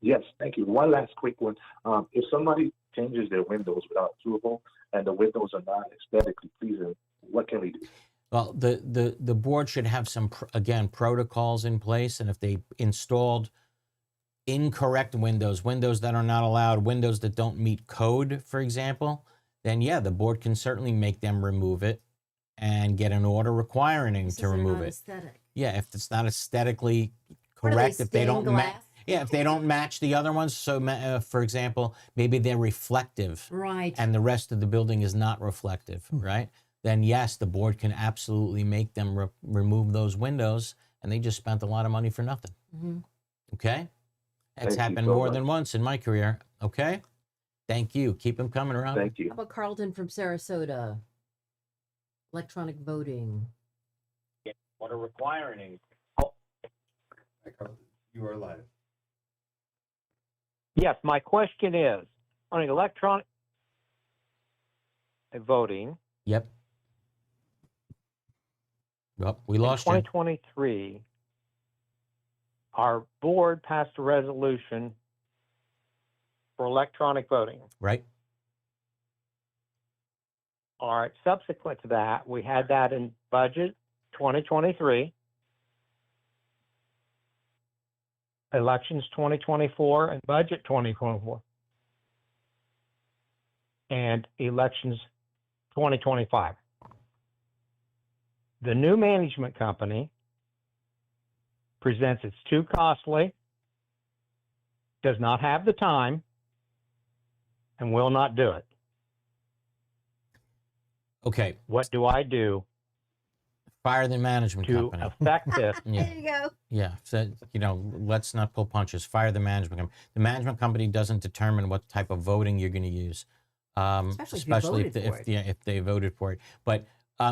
S16: Yes, thank you. One last quick one. If somebody changes their windows without approval and the windows are not aesthetically pleasing, what can we do?
S3: Well, the board should have some protocols in place, and if they installed incorrect windows that are not allowed, windows that don't meet code, for example, then yeah, the board can certainly make them remove it and get an order requiring them to remove it.
S2: Aesthetic.
S3: Yeah, if it's not aesthetically correct, if they don't if they don't match the other ones. So, for example, maybe they're reflective,
S2: right,
S3: and the rest of the building is not reflective, right? Then yes, the board can absolutely make them remove those windows, and they just spent a lot of money for nothing.
S2: Mm-hmm.
S3: Okay, it's
S16: Thank you
S3: happened
S16: so
S3: more
S16: much.
S3: than once in my career. Okay, thank you. Keep them coming around.
S16: Thank you.
S2: How about Carlton from Sarasota? Electronic voting.
S15: What are requiring?
S11: Hi, Carlton. You are live.
S15: Yes, my question is, on an electronic voting.
S3: Yep. Well, we
S15: In
S3: lost you.
S15: 2023, our board passed a resolution for electronic voting.
S3: Right.
S15: All right. Subsequent to that, we had that in budget 2023, elections 2024, and budget 2024, and elections 2025. The new management company presents it's too costly, does not have the time, and will not do it.
S3: Okay.
S15: What do I do
S3: Fire the management
S15: to
S3: company.
S15: affect this?
S3: Yeah.
S2: There you go.
S3: Yeah. So, let's not pull punches. Fire the management company. The management company doesn't determine what type of voting you're going to use.
S2: Especially if you voted for it.
S3: if they voted for it. But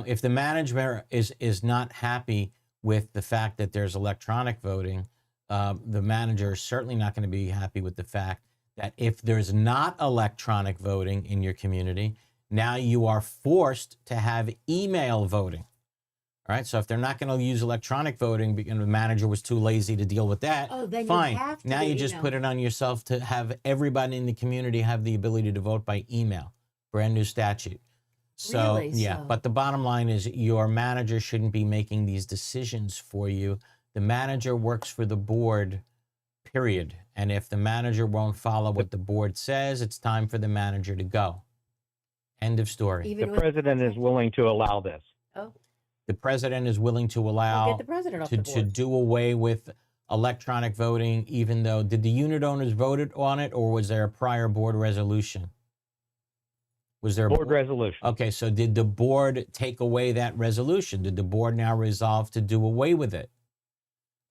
S3: if the manager is not happy with the fact that there's electronic voting, the manager is certainly not going to be happy with the fact that if there's not electronic voting in your community, now you are forced to have email voting. All right, so if they're not going to use electronic voting because the manager was too lazy to deal with that,
S2: then
S3: fine.
S2: you have to
S3: Now
S2: do
S3: you just
S2: email.
S3: put it on yourself to have everybody in the community have the ability to vote by email. Brand new statute. So,
S2: Really?
S3: yeah, but the bottom line is your manager shouldn't be making these decisions for you. The manager works for the board, period. And if the manager won't follow what the board says, it's time for the manager to go. End of story.
S15: The president is willing to allow this.
S2: Oh.
S3: The president is willing to allow
S2: get the president off
S3: to,
S2: the
S3: to
S2: board.
S3: do away with electronic voting, even though, did the unit owners vote on it, or was there a prior board resolution? Was there a
S15: Board resolution?
S3: Okay, so did the board take away that resolution? Did the board now resolve to do away with it?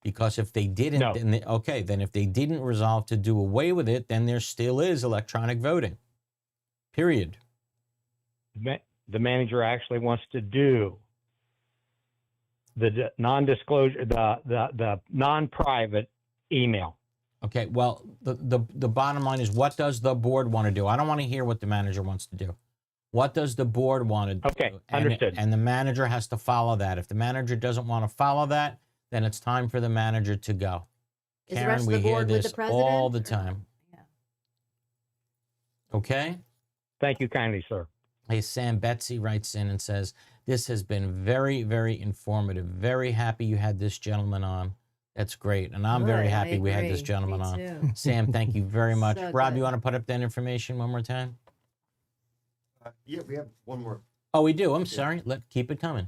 S3: Because if they didn't,
S15: No.
S3: then if they didn't resolve to do away with it, then there still is electronic voting. Period.
S15: The manager actually wants to do the non-disclosure, the non-private email.
S3: Okay, well, the bottom line is, what does the board want to do? I don't want to hear what the manager wants to do. What does the board want to do?
S15: Okay, understood.
S3: And the manager has to follow that. If the manager doesn't want to follow that, then it's time for the manager to go.
S2: Is the
S3: Karen,
S2: rest of
S3: we
S2: the
S3: hear
S2: board with
S3: this
S2: the president,
S3: all the
S2: or-
S3: time. Okay?
S15: Thank you kindly, sir.
S3: Hey, Sam Betsy writes in and says, this has been very, very informative. Very happy you had this gentleman on. That's great. And I'm very
S2: Good, I
S3: happy we had this
S2: agree.
S3: gentleman
S2: Me
S3: on.
S2: too.
S3: Sam, thank you very much.
S2: So
S3: Rob,
S2: good.
S3: you want to put up that information one more time?
S11: Yeah, we have one more.
S3: Oh, we do. I'm sorry. Keep it coming.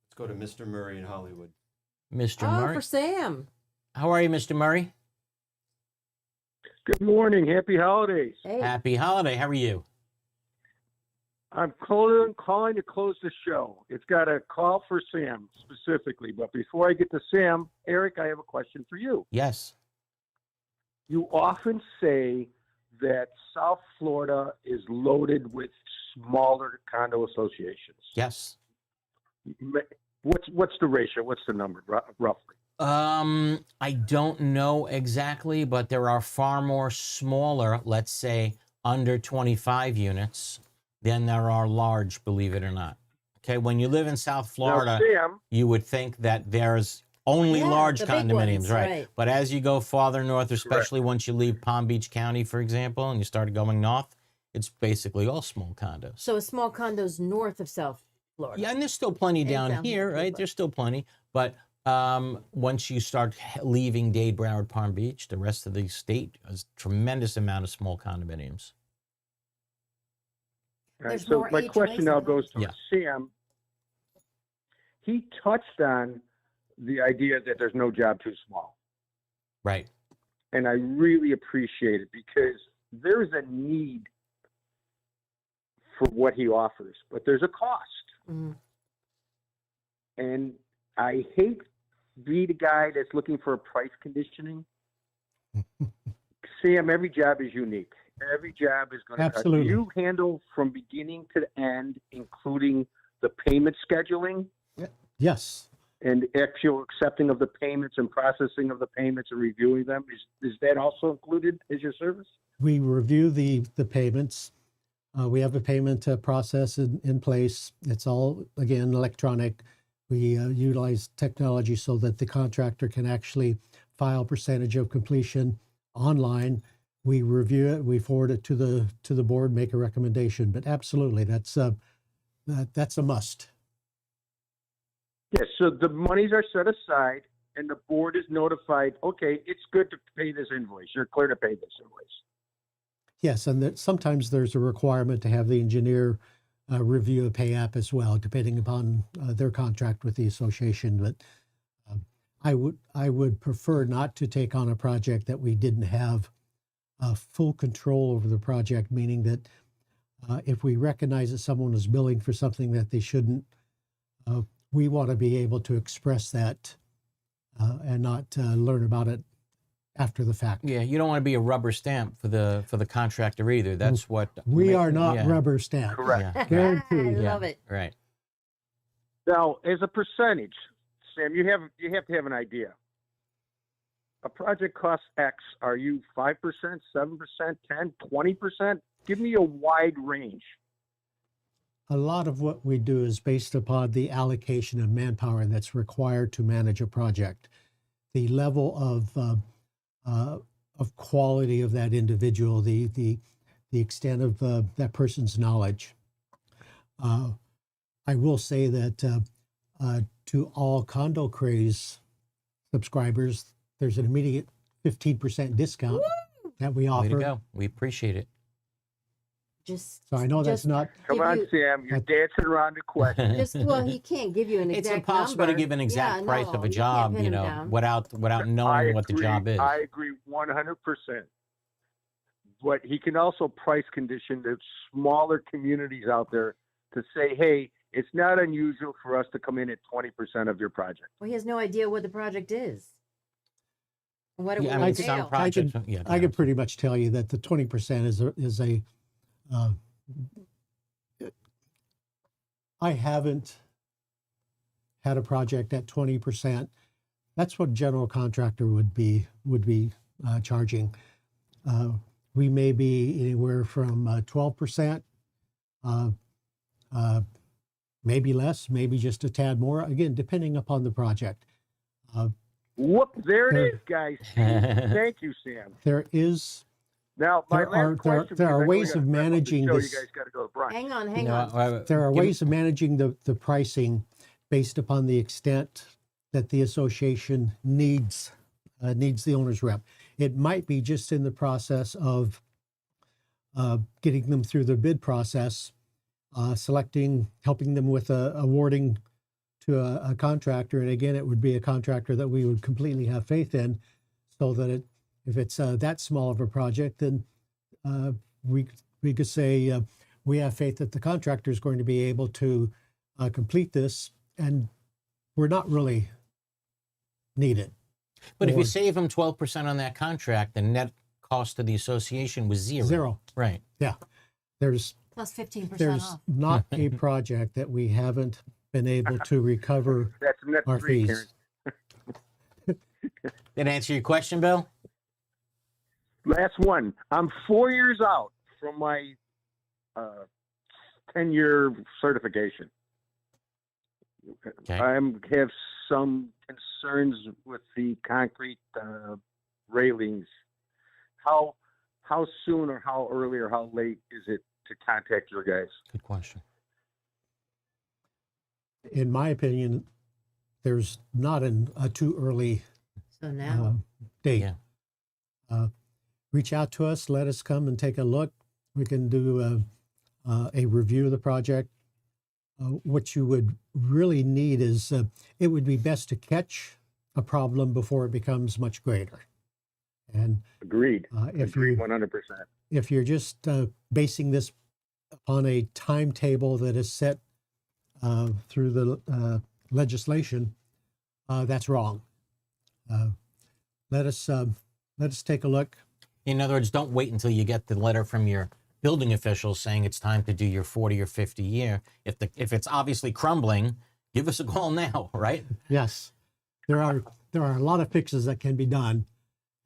S11: Let's go to Mr. Murray in Hollywood.
S3: Mr.
S2: Oh,
S3: Murray.
S2: for Sam.
S3: How are you, Mr. Murray?
S17: Good morning. Happy holidays.
S2: Hey.
S3: Happy holiday. How are you?
S17: I'm calling to close the show. It's got a call for Sam specifically. But before I get to Sam, Eric, I have a question for you.
S3: Yes.
S17: You often say that South Florida is loaded with smaller condo associations.
S3: Yes.
S17: What's the ratio? What's the number roughly?
S3: I don't know exactly, but there are far more smaller, let's say under 25 units, than there are large, believe it or not. Okay, when you live in South Florida,
S17: Sam,
S3: you would think that there's only large
S2: the big
S3: condominiums,
S2: ones,
S3: right?
S2: right.
S3: But as you go farther north, especially once you leave Palm Beach County, for example, and you start going north, it's basically all small condos.
S2: So a small condos north of South Florida.
S3: Yeah, and there's still plenty down
S2: down
S3: here,
S2: here,
S3: right?
S2: but-
S3: There's still plenty. But once you start leaving Dade, Broward, Palm Beach, the rest of the state has a tremendous amount of small condominiums.
S2: There's
S17: so
S2: more
S17: my
S2: HOAs
S17: question now
S2: involved.
S17: goes to
S3: Yeah.
S17: Sam. He touched on the idea that there's no job too small.
S3: Right.
S17: And I really appreciate it because there's a need for what he offers, but there's a cost.
S2: Mhm.
S17: And I hate be the guy that's looking for a price conditioning. Sam, every job is unique. Every job is going to
S4: Absolutely.
S17: You handle from beginning to the end, including the payment scheduling
S4: Yes.
S17: and actual accepting of the payments and processing of the payments and reviewing them. Is that also included as your service?
S4: We review the payments. We have a payment process in place. It's all, again, electronic. We utilize technology so that the contractor can actually file percentage of completion online. We review it, we forward it to the board, make a recommendation. But absolutely, that's a must.
S17: Yes, so the monies are set aside and the board is notified, okay, it's good to pay this invoice. You're clear to pay this invoice.
S4: Yes, and that sometimes there's a requirement to have the engineer review a pay app as well, depending upon their contract with the association. But I would prefer not to take on a project that we didn't have full control over the project, meaning that if we recognize that someone is billing for something that they shouldn't, we want to be able to express that and not learn about it after the fact.
S3: Yeah, you don't want to be a rubber stamp for the contractor either. That's what
S4: we are not. Rubber stamp.
S17: Correct.
S3: Yeah.
S4: Guaranteed.
S2: I love it.
S3: Right.
S17: Now, as a percentage, Sam, you have to have an idea. A project costs X. Are you 5%, 7%, 10, 20%? Give me a wide range.
S4: A lot of what we do is based upon the allocation of manpower that's required to manage a project, the level of quality of that individual, the extent of that person's knowledge. I will say that to all Condo Craze subscribers, there's an immediate 15% discount that we offer.
S3: Way to go. We appreciate it.
S4: So I know that's not.
S17: Come on, Sam. You're dancing around the question.
S2: Well, he can't give you an
S3: It's
S2: exact
S3: impossible
S2: number.
S3: to give an exact
S2: Yeah,
S3: price
S2: no,
S3: of a
S2: you can't
S3: job,
S2: pin
S3: you
S2: him
S3: know,
S2: down.
S3: without knowing what the job is.
S17: I agree 100%. But he can also price condition the smaller communities out there to say, hey, it's not unusual for us to come in at 20% of your project.
S2: Well, he has no idea what the project is. And what it
S3: Yeah, I
S2: will
S3: mean, some
S2: entail.
S3: projects.
S4: I could pretty much tell you that the 20% is a I haven't had a project at 20%. That's what general contractor would be charging. We may be anywhere from 12%, maybe less, maybe just a tad more. Again, depending upon the project.
S17: Whoop! There it is, guys. Thank you, Sam.
S4: There is.
S17: Now, my last question.
S4: There are ways of managing this.
S17: You guys got to go to brunch.
S2: Hang on.
S4: There are ways of managing the pricing based upon the extent that the association needs the owner's rep. It might be just in the process of getting them through the bid process, selecting, helping them with awarding to a contractor. And again, it would be a contractor that we would completely have faith in, so that if it's that small of a project, then we could say we have faith that the contractor is going to be able to complete this, and we're not really needed.
S3: But if you save them 12% on that contract, the net cost to the association was zero.
S4: Zero.
S3: Right.
S4: Yeah. There's
S2: Plus 15%
S4: there's
S2: off.
S4: not a project that we haven't been able to recover
S17: That's
S4: our
S17: free,
S4: fees.
S3: Did that answer your question, Bill?
S17: Last one. I'm 4 years out from my 10-year certification.
S3: Okay.
S17: I have some concerns with the concrete railings. How soon or how early or how late is it to contact your guys?
S3: Good question.
S4: In my opinion, there's not a too early
S2: So now,
S4: date.
S3: Yeah.
S4: Reach out to us. Let us come and take a look. We can do a review of the project. What you would really need is it would be best to catch a problem before it becomes much greater. And
S17: Agreed.
S4: If
S17: Agreed,
S4: you
S17: 100%.
S4: if you're just basing this upon a timetable that is set through the legislation, that's wrong. Let us take a look.
S3: In other words, don't wait until you get the letter from your building official saying it's time to do your 40 or 50 year. If it's obviously crumbling, give us a call now, right?
S4: Yes, there are a lot of fixes that can be done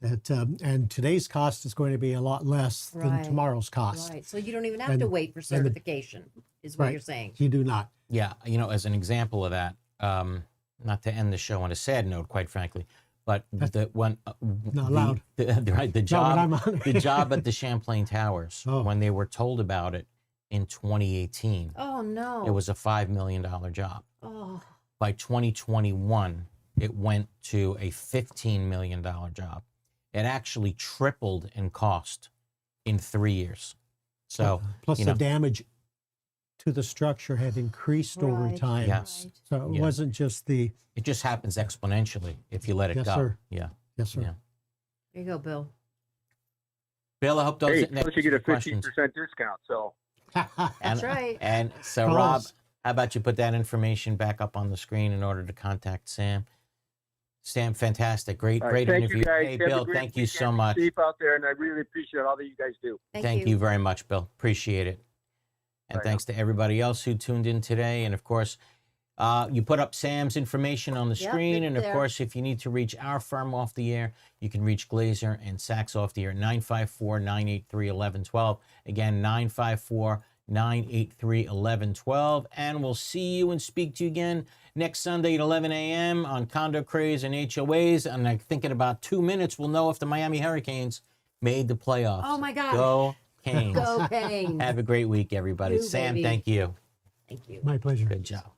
S4: That and today's cost is going to be a lot less than
S2: Right.
S4: tomorrow's cost.
S2: Right. So you don't even have
S4: And-
S2: to wait for
S4: and the-
S2: certification, is what
S4: Right.
S2: you're saying.
S4: You do not.
S3: Yeah, as an example of that, not to end the show on a sad note, quite frankly, but
S4: Not allowed.
S3: the
S4: No,
S3: job
S4: but I'm on
S3: the job at the Champlain Towers, when they were told about it in 2018,
S2: Oh no.
S3: it was a $5 million job.
S2: Oh.
S3: By 2021, it went to a $15 million job. It actually tripled in cost in 3 years. So,
S4: Plus the damage to the structure had increased over
S2: Right.
S4: time.
S3: Yes.
S4: So it
S3: Yeah.
S4: wasn't just the.
S3: It just happens exponentially if you let it
S4: Yes,
S3: go.
S4: sir.
S3: Yeah.
S4: Yes, sir.
S3: Yeah.
S2: There you go, Bill.
S3: Bill, I hope those
S17: Hey,
S3: that
S17: plus you get a 15%
S3: questions.
S17: discount. So
S3: And,
S2: right.
S3: And so,
S4: Call
S3: Rob,
S4: us.
S3: how about you put that information back up on the screen in order to contact Sam? Sam, fantastic. Great,
S17: all
S3: great
S17: right, thank
S3: interview.
S17: you guys.
S3: Hey,
S17: Have a
S3: Bill,
S17: great
S3: thank you
S17: weekend.
S3: so
S17: Be
S3: much.
S17: safe out there, and I really appreciate all that you guys do.
S3: Thank you very much, Bill. Appreciate it. And
S17: Bye
S3: thanks to everybody else who tuned in today. And of course, you put up Sam's information on the
S2: Yep,
S3: screen.
S2: it's
S3: And of
S2: there.
S3: course, if you need to reach our firm off the air, you can reach Glazer and Sachs off the air, 954-983-1112. Again, 954-983-1112. And we'll see you and speak to you again next Sunday at 11 a.m. on Condo Craze and HOAs. And I think in about 2 minutes, we'll know if the Miami Hurricanes made the playoffs.
S2: Oh my gosh.
S3: Go Canes.
S2: Go Canes.
S3: Have a great week, everybody.
S2: You,
S3: Sam,
S2: baby.
S3: thank you.
S2: Thank you.
S4: My pleasure.
S3: Good job.